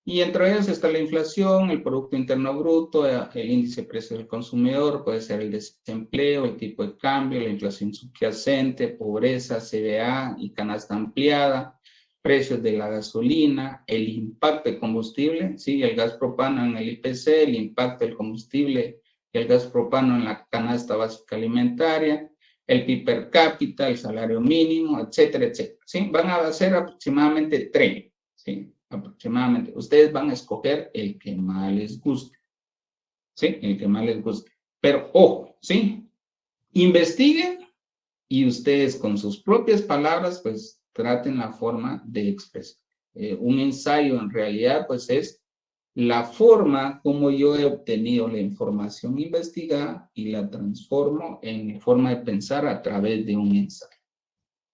Y entre ellos está la inflación, el Producto Interno Bruto, el índice de precio del consumidor, puede ser el desempleo, el tipo de cambio, la inflación subyacente, pobreza, CBA y canasta ampliada, precios de la gasolina, el impacto de combustible, ¿sí? El gas propano en el IPC, el impacto del combustible y el gas propano en la canasta básica alimentaria, el PIB per cápita, el salario mínimo, etcétera, etcétera, ¿sí? Van a ser aproximadamente 30, ¿sí? Aproximadamente. Ustedes van a escoger el que más les guste, ¿sí? El que más les guste. Pero, ojo, ¿sí? Investiguen y ustedes con sus propias palabras, pues, traten la forma de expresar. Un ensayo, en realidad, pues, es la forma como yo he obtenido la información investigada y la transformo en mi forma de pensar a través de un ensayo,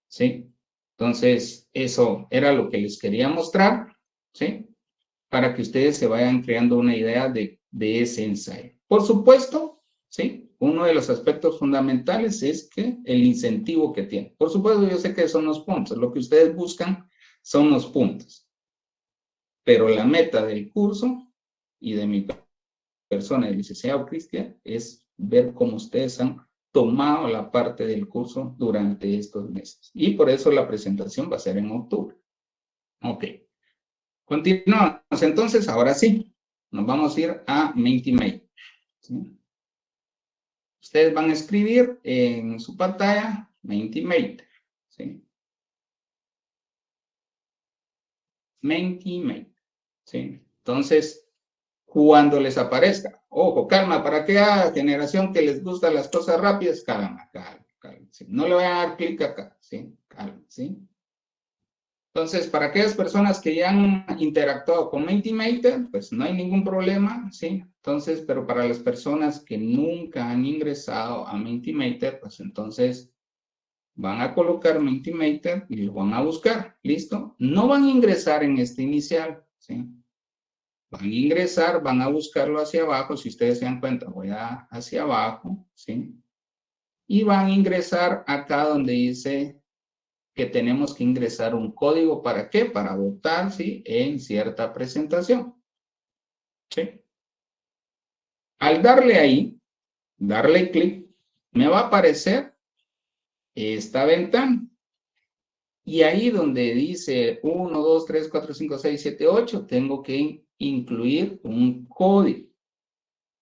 ¿sí? Entonces, eso era lo que les quería mostrar, ¿sí? Para que ustedes se vayan creando una idea de ese ensayo. Por supuesto, ¿sí? Uno de los aspectos fundamentales es que el incentivo que tiene. Por supuesto, yo sé que son los puntos. Lo que ustedes buscan son los puntos. Pero la meta del curso y de mi persona, el licenciado Cristian, es ver cómo ustedes han tomado la parte del curso durante estos meses. Y por eso la presentación va a ser en octubre. Ok. Continuamos. Entonces, ahora sí, nos vamos a ir a Mentimeter. ¿Sí? Ustedes van a escribir en su pantalla Mentimeter. ¿Sí? Mentimeter. ¿Sí? Entonces, cuando les aparezca, ojo, calma, para aquella generación que les gustan las cosas rápidas, calma, calma, calma. ¿Sí? No le vayan a dar clic acá, ¿sí? Calma, ¿sí? Entonces, para aquellas personas que ya han interactuado con Mentimeter, pues no hay ningún problema, ¿sí? Entonces, pero para las personas que nunca han ingresado a Mentimeter, pues entonces van a colocar Mentimeter y lo van a buscar, ¿listo? No van a ingresar en este inicial, ¿sí? Van a ingresar, van a buscarlo hacia abajo, si ustedes se dan cuenta, voy hacia abajo, ¿sí? Y van a ingresar acá donde dice que tenemos que ingresar un código, ¿para qué? Para votar, ¿sí? En cierta presentación, ¿sí? Al darle ahí, darle clic, me va a aparecer esta ventana. Y ahí donde dice 1, 2, 3, 4, 5, 6, 7, 8, tengo que incluir un código.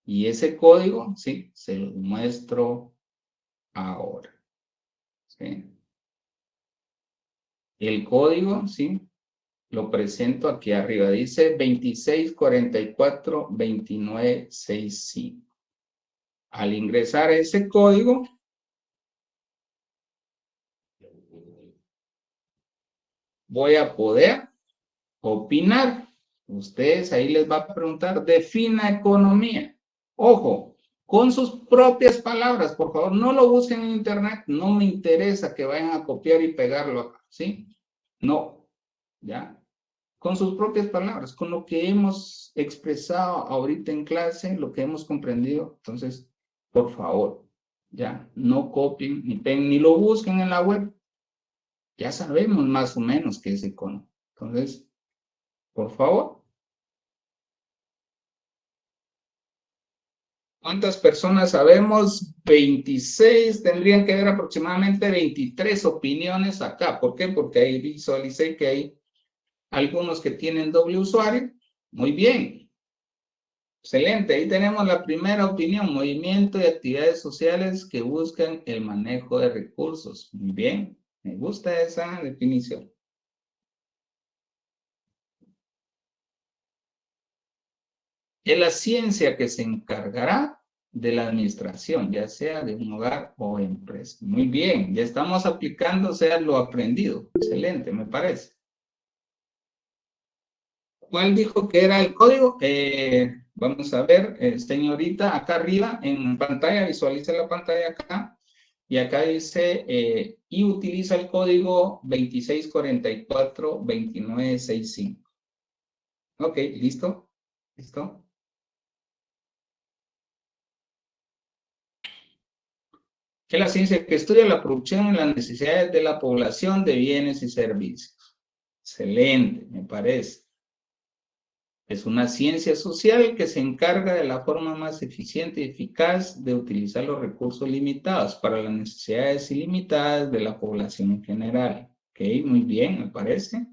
Y ese código, sí, se lo muestro ahora. ¿Sí? El código, sí, lo presento aquí arriba. Dice 26442965. Al ingresar ese código, voy a poder opinar. Ustedes ahí les va a preguntar, defina economía. Ojo, con sus propias palabras, por favor, no lo busquen en internet, no me interesa que vayan a copiar y pegarlo acá, ¿sí? No, ¿ya? Con sus propias palabras, con lo que hemos expresado ahorita en clase, lo que hemos comprendido, entonces, por favor, ya, no copien, ni peguen, ni lo busquen en la web. Ya sabemos más o menos qué es economía. Entonces, por favor. ¿Cuántas personas sabemos? 26, tendrían que haber aproximadamente 23 opiniones acá. ¿Por qué? Porque ahí visualicé que hay algunos que tienen doble usuario. Muy bien. Excelente. Ahí tenemos la primera opinión. Movimiento y actividades sociales que buscan el manejo de recursos. Muy bien. Me gusta esa definición. Es la ciencia que se encargará de la administración, ya sea de un hogar o empresa. Muy bien, ya estamos aplicando, sea lo aprendido. Excelente, me parece. ¿Cuál dijo que era el código? Vamos a ver, señorita, acá arriba en pantalla, visualiza la pantalla acá. Y acá dice, y utiliza el código 26442965. Ok, ¿listo? ¿Listo? Que es la ciencia que estudia la producción y las necesidades de la población de bienes y servicios. Excelente, me parece. Es una ciencia social que se encarga de la forma más eficiente y eficaz de utilizar los recursos limitados para las necesidades ilimitadas de la población en general. Ok, muy bien, me parece.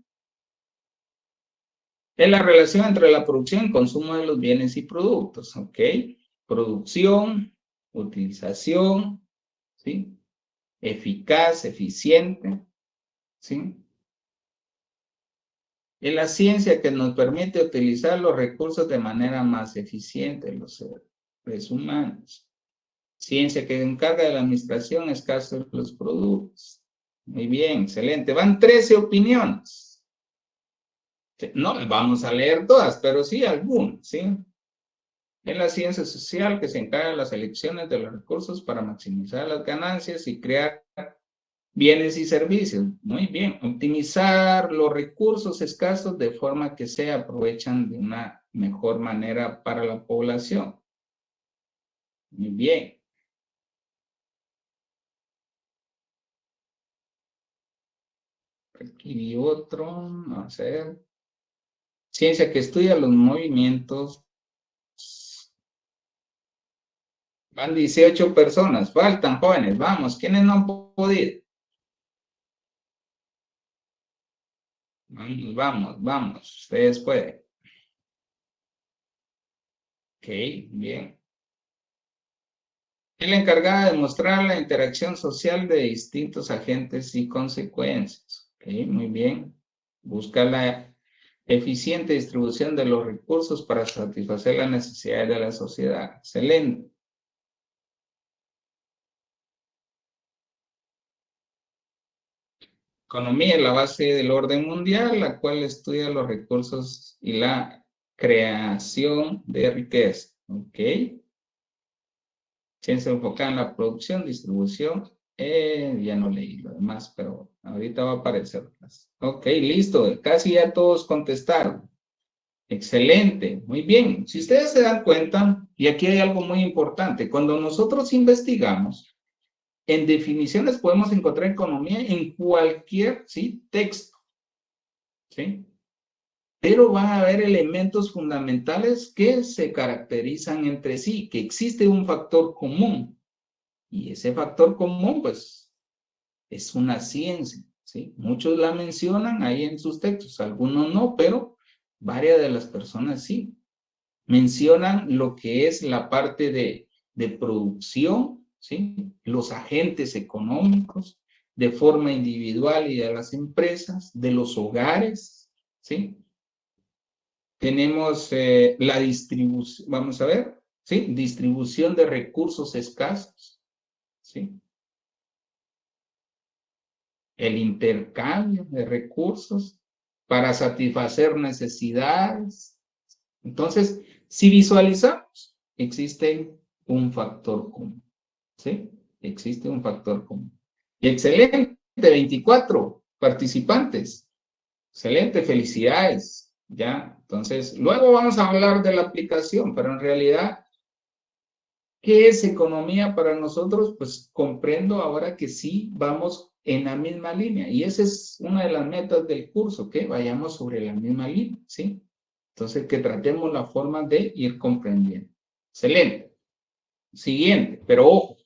Es la relación entre la producción y consumo de los bienes y productos. Ok, producción, utilización, ¿sí? Eficaz, eficiente, ¿sí? Es la ciencia que nos permite utilizar los recursos de manera más eficiente, los seres humanos. Ciencia que se encarga de la administración escasa de los productos. Muy bien, excelente. Van 13 opiniones. No las vamos a leer todas, pero sí algunas, ¿sí? Es la ciencia social que se encarga de las elecciones de los recursos para maximizar las ganancias y crear bienes y servicios. Muy bien. Optimizar los recursos escasos de forma que se aprovechan de una mejor manera para la población. Muy bien. Aquí vi otro. Vamos a ver. Ciencia que estudia los movimientos Van 18 personas, faltan jóvenes, vamos, ¿quiénes no han podido? Vamos, ustedes pueden. Ok, bien. Es la encargada de mostrar la interacción social de distintos agentes y consecuencias. Ok, muy bien. Busca la eficiente distribución de los recursos para satisfacer las necesidades de la sociedad. Excelente. Economía es la base del orden mundial, la cual estudia los recursos y la creación de riqueza. Ok. Ciencia enfocada en la producción, distribución. Ya no leí lo demás, pero ahorita va a aparecer. Ok, listo. Casi ya todos contestaron. Excelente, muy bien. Si ustedes se dan cuenta, y aquí hay algo muy importante, cuando nosotros investigamos, en definiciones podemos encontrar economía en cualquier, ¿sí?, texto, ¿sí? Pero van a haber elementos fundamentales que se caracterizan entre sí, que existe un factor común. Y ese factor común, pues, es una ciencia, ¿sí? Muchos la mencionan ahí en sus textos, algunos no, pero varias de las personas sí. Mencionan lo que es la parte de producción, ¿sí? Los agentes económicos, de forma individual y de las empresas, de los hogares, ¿sí? Tenemos la distribución, vamos a ver, ¿sí? Distribución de recursos escasos, ¿sí? El intercambio de recursos para satisfacer necesidades. Entonces, si visualizamos, existe un factor común, ¿sí? Existe un factor común. Y excelente, 24 participantes. Excelente, felicidades. Ya, entonces, luego vamos a hablar de la aplicación, pero en realidad, ¿qué es economía para nosotros? Pues comprendo ahora que sí vamos en la misma línea. Y esa es una de las metas del curso, que vayamos sobre la misma línea, ¿sí? Entonces, que tratemos la forma de ir comprendiendo. Excelente. Siguiente, pero ojo,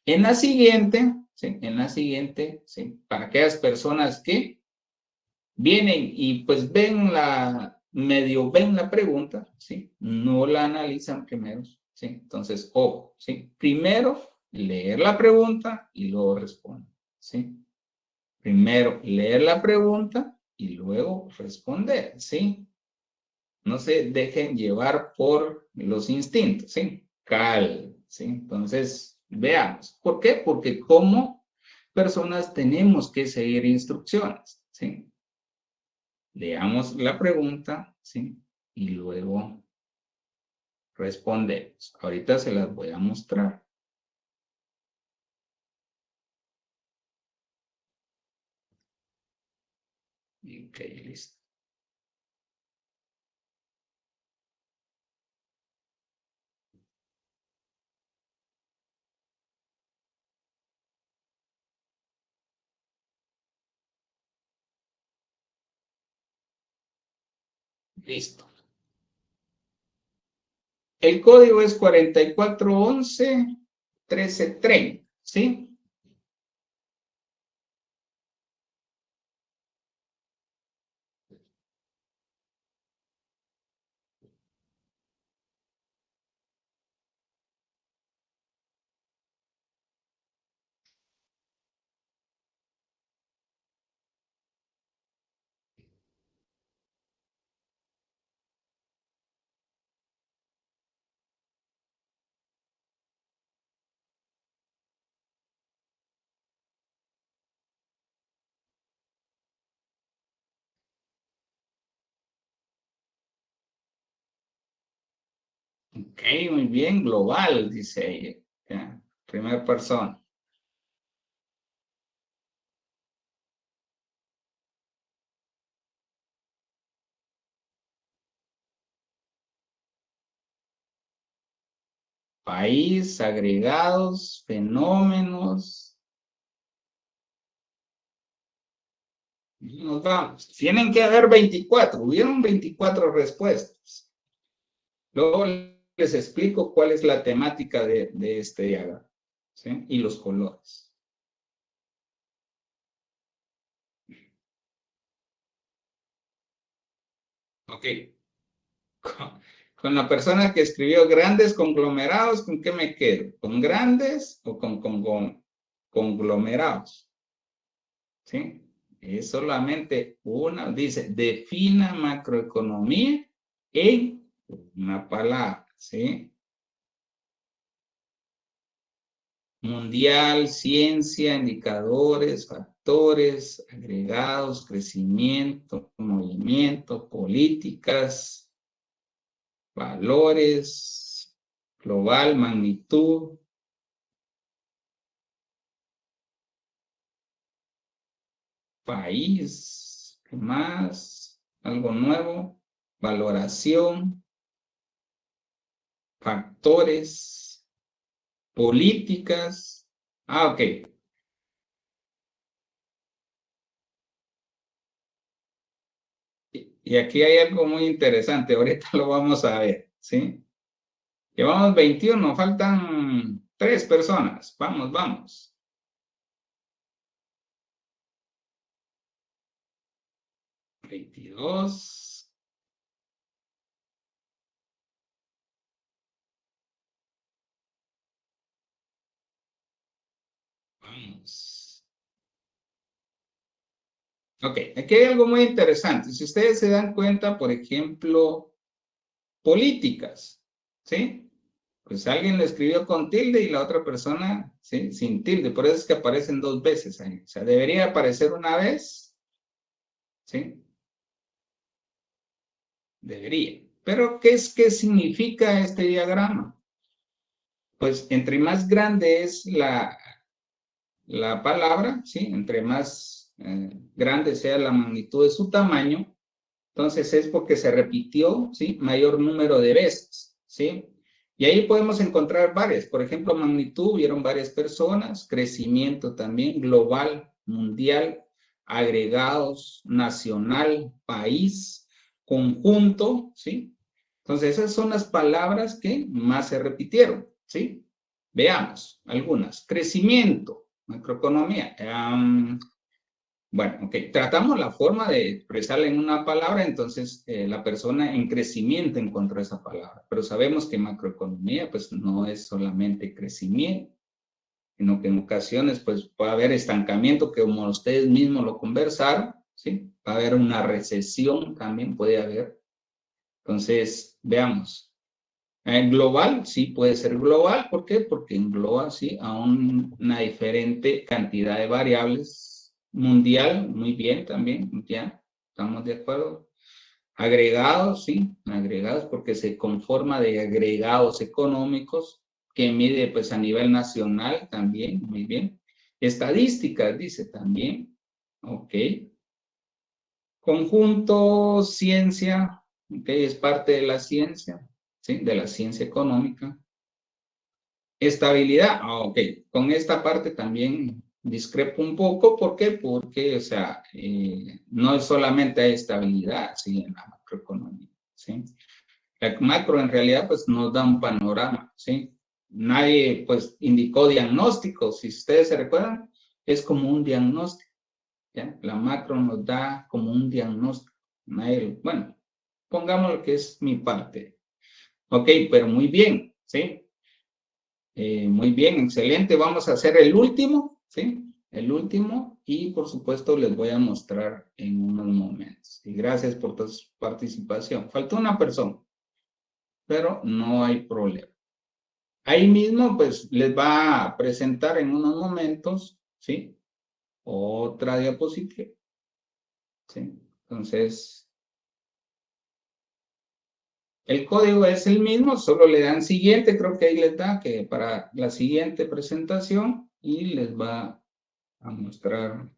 en la siguiente, ¿sí? En la siguiente, ¿sí? Para aquellas personas que vienen y pues ven medio ven la pregunta, ¿sí? No la analizan primero, ¿sí? Entonces, ojo, ¿sí? Primero, leer la pregunta y luego responder, ¿sí? Primero, leer la pregunta y luego responder, ¿sí? No se dejen llevar por los instintos, ¿sí? ¿Sí? Entonces, veamos. ¿Por qué? Porque como personas tenemos que seguir instrucciones, ¿sí? Leamos la pregunta, ¿sí? Y luego respondemos. Ahorita se las voy a mostrar. Ok, listo. Listo. El código es 4411-1330, ¿sí? Ok, muy bien, global, dice ella. Ya, primera persona. País, agregados, fenómenos. Nos vamos. Tienen que haber 24. Hubieron 24 respuestas. Luego les explico cuál es la temática de este diagrama, ¿sí? Y los colores. Ok. Con la persona que escribió grandes conglomerados, ¿con qué me quedo? ¿Con grandes o con conglomerados? ¿Sí? Es solamente una, dice, defina macroeconomía en una palabra, ¿sí? Mundial, ciencia, indicadores, factores, agregados, crecimiento, movimiento, políticas, valores, global, magnitud. País, ¿qué más? Algo nuevo, valoración, factores, políticas. Ah, ok. Y aquí hay algo muy interesante, ahorita lo vamos a ver, ¿sí? Llevamos 21, faltan 3 personas. Vamos, vamos. ¿22? Vamos. Ok, aquí hay algo muy interesante. Si ustedes se dan cuenta, por ejemplo, políticas, ¿sí? Pues alguien lo escribió con tilde y la otra persona, ¿sí? Sin tilde. Por eso es que aparecen 2 veces ahí. O sea, debería aparecer una vez, ¿sí? Debería. Pero, ¿qué significa este diagrama? Pues entre más grande es la palabra, ¿sí? Entre más grande sea la magnitud de su tamaño, entonces es porque se repitió, ¿sí? Mayor número de veces, ¿sí? Y ahí podemos encontrar varias. Por ejemplo, magnitud, vieron varias personas, crecimiento también, global, mundial, agregados, nacional, país, conjunto, ¿sí? Entonces esas son las palabras que más se repitieron, ¿sí? Veamos algunas. Crecimiento, macroeconomía. Bueno, ok, tratamos la forma de expresarla en una palabra, entonces la persona en crecimiento encontró esa palabra, pero sabemos que macroeconomía pues no es solamente crecimiento, sino que en ocasiones pues puede haber estancamiento, que como ustedes mismos lo conversaron, ¿sí? Va a haber una recesión también, puede haber. Entonces, veamos. Global, sí puede ser global, ¿por qué? Porque engloba, sí, a una diferente cantidad de variables. Mundial, muy bien también, ya, estamos de acuerdo. Agregados, sí, agregados, porque se conforma de agregados económicos que mide pues a nivel nacional también, muy bien. Estadísticas, dice también, ok. Conjunto, ciencia, ok, es parte de la ciencia, ¿sí? De la ciencia económica. Estabilidad, ok, con esta parte también discrepo un poco, ¿por qué? Porque, o sea, no es solamente hay estabilidad, ¿sí? En la macroeconomía, ¿sí? La macro en realidad, pues, nos da un panorama, ¿sí? Nadie, pues, indicó diagnóstico, si ustedes se recuerdan, es como un diagnóstico, ¿ya? La macro nos da como un diagnóstico, nadie, bueno, pongamos lo que es mi parte, ok, pero muy bien, ¿sí? Muy bien, excelente. Vamos a hacer el último, ¿sí? El último y por supuesto les voy a mostrar en unos momentos. Y gracias por tu participación. Faltó una persona, pero no hay problema. Ahí mismo pues les va a presentar en unos momentos, ¿sí? Otra diapositiva, ¿sí? Entonces, el código es el mismo, solo le dan siguiente, creo que ahí les da que para la siguiente presentación y les va a mostrar.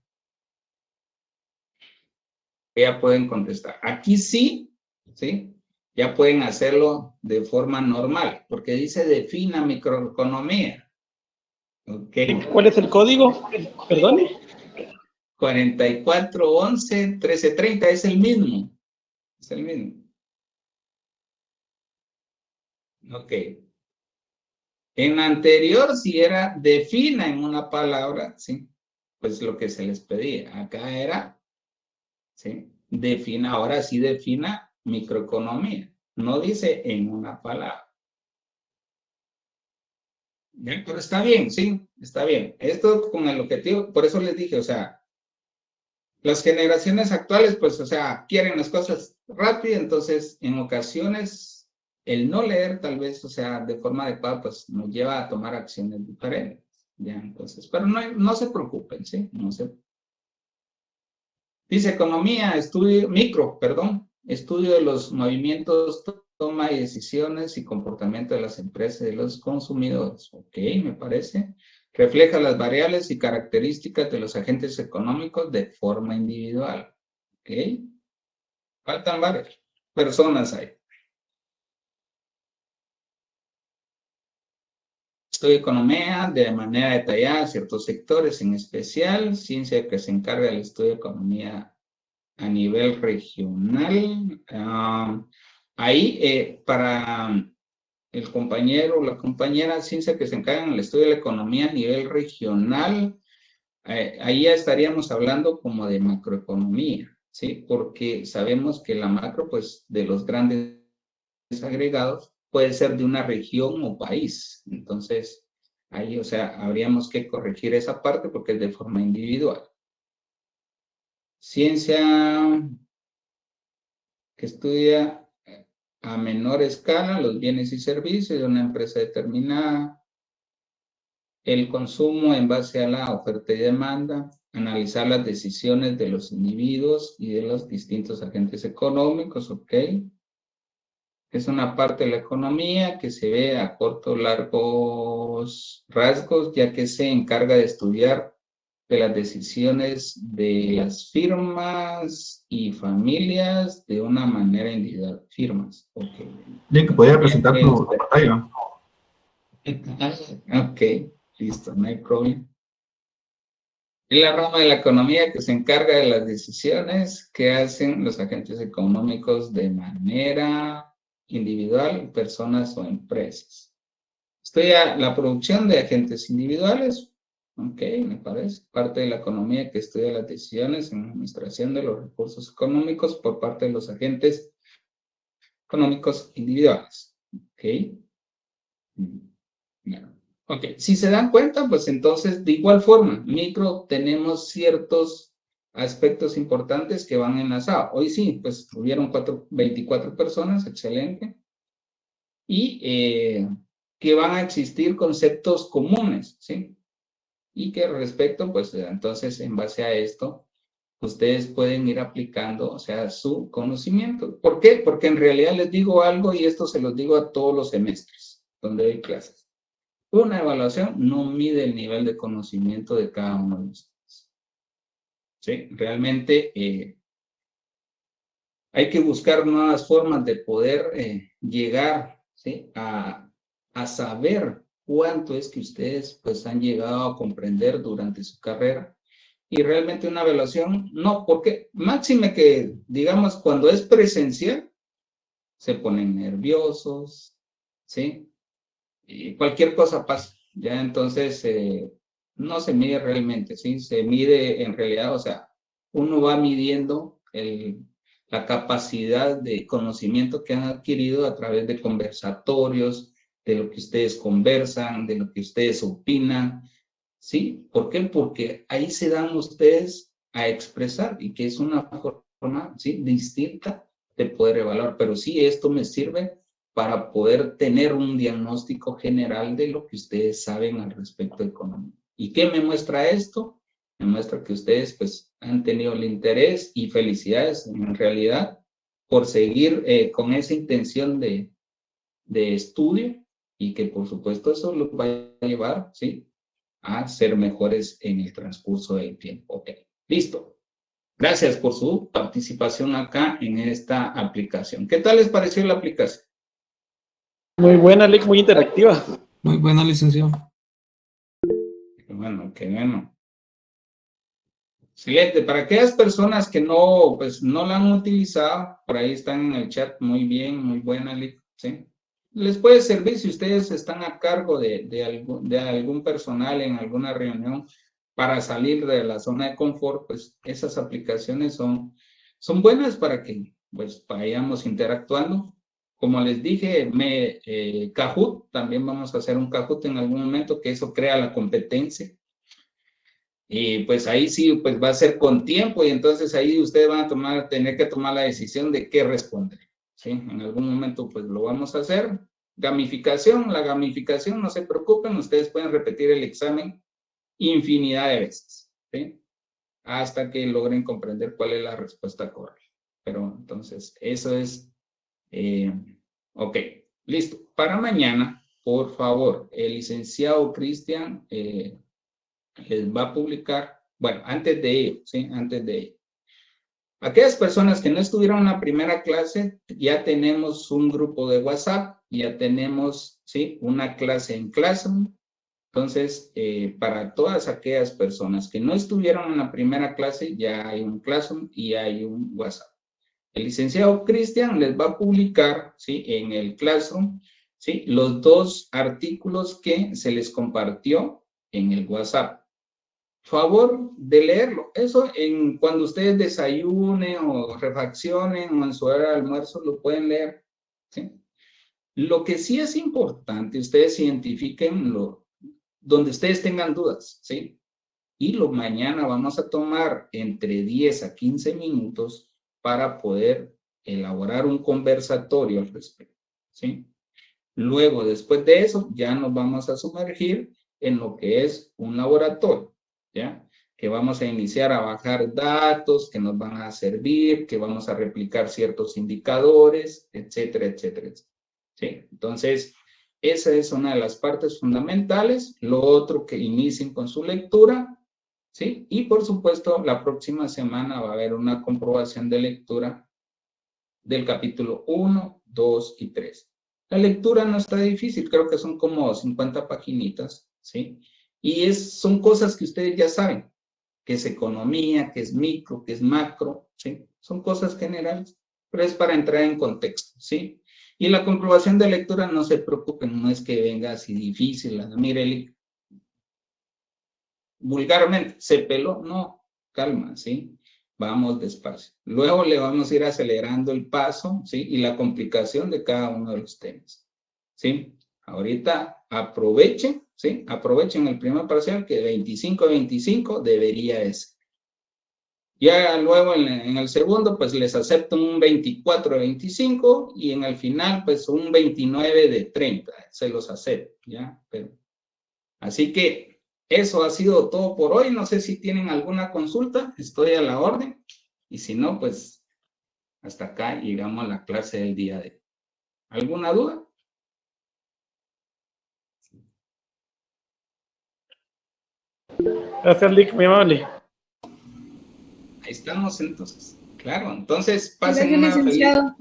Ya pueden contestar. Aquí sí, ¿sí? Ya pueden hacerlo de forma normal, porque dice defina microeconomía. ¿Ok? ¿Cuál es el código? Perdone. 4411-1330, es el mismo. Es el mismo. Ok. En la anterior, si era defina en una palabra, ¿sí? Pues lo que se les pedía. Acá era, ¿sí? Defina, ahora sí defina microeconomía. No dice en una palabra. ¿Ya? Pero está bien, sí, está bien. Esto con el objetivo, por eso les dije, o sea, las generaciones actuales, pues, o sea, quieren las cosas rápido, entonces, en ocasiones, el no leer, tal vez, o sea, de forma adecuada, pues, nos lleva a tomar acciones diferentes, ¿ya? Entonces, pero no se preocupen, ¿sí? Dice economía, estudio de los movimientos, toma y decisiones y comportamiento de las empresas y de los consumidores. Ok, me parece. Refleja las variables y características de los agentes económicos de forma individual. Ok. Faltan varias personas ahí. Estudio economía de manera detallada, ciertos sectores en especial, ciencia que se encarga del estudio de economía a nivel regional. Ahí, para el compañero o la compañera ciencia que se encarga del estudio de la economía a nivel regional, ahí ya estaríamos hablando como de macroeconomía, ¿sí? Porque sabemos que la macro, pues, de los grandes agregados, puede ser de una región o país. Entonces, ahí, o sea, habríamos que corregir esa parte porque es de forma individual. Ciencia que estudia a menor escala los bienes y servicios de una empresa determinada, el consumo en base a la oferta y demanda, analizar las decisiones de los individuos y de los distintos agentes económicos, ¿ok? Es una parte de la economía que se ve a corto, largos rasgos, ya que se encarga de estudiar de las decisiones de las firmas y familias de una manera individual. Firmas, ok. Link, ¿podría presentar tu pantalla? Ok, listo, no hay problema. Es la rama de la economía que se encarga de las decisiones que hacen los agentes económicos de manera individual, personas o empresas. Estudia la producción de agentes individuales, ok, me parece, parte de la economía que estudia las decisiones en la administración de los recursos económicos por parte de los agentes económicos individuales, ok. Bueno. Ok, si se dan cuenta, pues entonces, de igual forma, micro tenemos ciertos aspectos importantes que van enlazados. Hoy sí, pues hubieron 24 personas, excelente. Y que van a existir conceptos comunes, ¿sí? Y que respecto, pues entonces, en base a esto, ustedes pueden ir aplicando, o sea, su conocimiento. ¿Por qué? Porque en realidad les digo algo y esto se los digo a todos los semestres donde doy clases. Una evaluación no mide el nivel de conocimiento de cada uno de ustedes. ¿Sí? Realmente hay que buscar nuevas formas de poder llegar, ¿sí? a saber cuánto es que ustedes pues han llegado a comprender durante su carrera. Y realmente una evaluación, no, porque máxime que, digamos, cuando es presencial, se ponen nerviosos, ¿sí? Y cualquier cosa pasa. Ya entonces no se mide realmente, ¿sí? Se mide en realidad, o sea, uno va midiendo la capacidad de conocimiento que han adquirido a través de conversatorios, de lo que ustedes conversan, de lo que ustedes opinan, ¿sí? ¿Por qué? Porque ahí se dan ustedes a expresar y que es una forma, ¿sí? distinta de poder evaluar. Pero sí, esto me sirve para poder tener un diagnóstico general de lo que ustedes saben al respecto de economía. ¿Y qué me muestra esto? Me muestra que ustedes pues han tenido el interés y felicidades en realidad por seguir con esa intención de estudio y que por supuesto eso los va a llevar, ¿sí? A ser mejores en el transcurso del tiempo. Ok, listo. Gracias por su participación acá en esta aplicación. ¿Qué tal les pareció la aplicación? Muy buena, Lick, muy interactiva. Muy buena, licenciado. Qué bueno, qué bueno. Excelente. Para aquellas personas que no, pues, no la han utilizado, por ahí están en el chat. Muy bien, muy buena, Lick, ¿sí? les puede servir si ustedes están a cargo de algún personal en alguna reunión para salir de la zona de confort, pues esas aplicaciones son buenas para que pues vayamos interactuando. Como les dije, Kahoot, también vamos a hacer un Kahoot en algún momento, que eso crea la competencia. Y pues ahí sí, pues va a ser con tiempo y entonces ahí ustedes van a tener que tomar la decisión de qué responder. ¿Sí? En algún momento pues lo vamos a hacer. Gamificación, la gamificación, no se preocupen, ustedes pueden repetir el examen infinidad de veces, ¿sí? Hasta que logren comprender cuál es la respuesta correcta. Pero entonces, eso es, ok, listo. Para mañana, por favor, el licenciado Cristian les va a publicar, bueno, antes de ello, ¿sí? Antes de ello. Aquellas personas que no estuvieron en la primera clase, ya tenemos un grupo de WhatsApp, ya tenemos, ¿sí? Una clase en Classroom. Entonces, para todas aquellas personas que no estuvieron en la primera clase, ya hay un Classroom y hay un WhatsApp. El licenciado Cristian les va a publicar, ¿sí? En el Classroom, ¿sí? Los 2 artículos que se les compartió en el WhatsApp. Favor de leerlo. Eso cuando ustedes desayunen o refaccionen o en su hora de almuerzo lo pueden leer, ¿sí? Lo que sí es importante, ustedes identifiquen donde ustedes tengan dudas, ¿sí? Y mañana vamos a tomar entre 10 a 15 minutos para poder elaborar un conversatorio al respecto, ¿sí? Luego, después de eso, ya nos vamos a sumergir en lo que es un laboratorio, ¿ya? Que vamos a iniciar a bajar datos que nos van a servir, que vamos a replicar ciertos indicadores, etcétera, etcétera, etcétera. ¿Sí? Entonces, esa es una de las partes fundamentales. Lo otro, que inicien con su lectura, ¿sí? Y por supuesto, la próxima semana va a haber una comprobación de lectura del capítulo 1, 2 y 3. La lectura no está difícil, creo que son como 50 paginitas, ¿sí? Y son cosas que ustedes ya saben, que es economía, que es micro, que es macro, ¿sí? Son cosas generales, pero es para entrar en contexto, ¿sí? Y la comprobación de lectura, no se preocupen, no es que venga así difícil, mire, vulgarmente, se peló, no, calma, ¿sí? Vamos despacio. Luego le vamos a ir acelerando el paso, ¿sí? Y la complicación de cada uno de los temas, ¿sí? Ahorita aprovechen, ¿sí? Aprovechen el primer parcial que 25-25 debería ser. Ya luego en el segundo, pues les acepto un 24-25 y en el final, pues un 29-30. Se los acepto, ¿ya? Así que eso ha sido todo por hoy. No sé si tienen alguna consulta. Estoy a la orden. Y si no, pues hasta acá llegamos a la clase del día de hoy. ¿Alguna duda? Gracias, Lick, muy amable. Ahí estamos entonces. Claro, entonces pasen Gracias, una licenciado.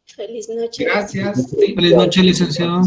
Feliz noche. Gracias. Sí. Feliz noche, licenciado.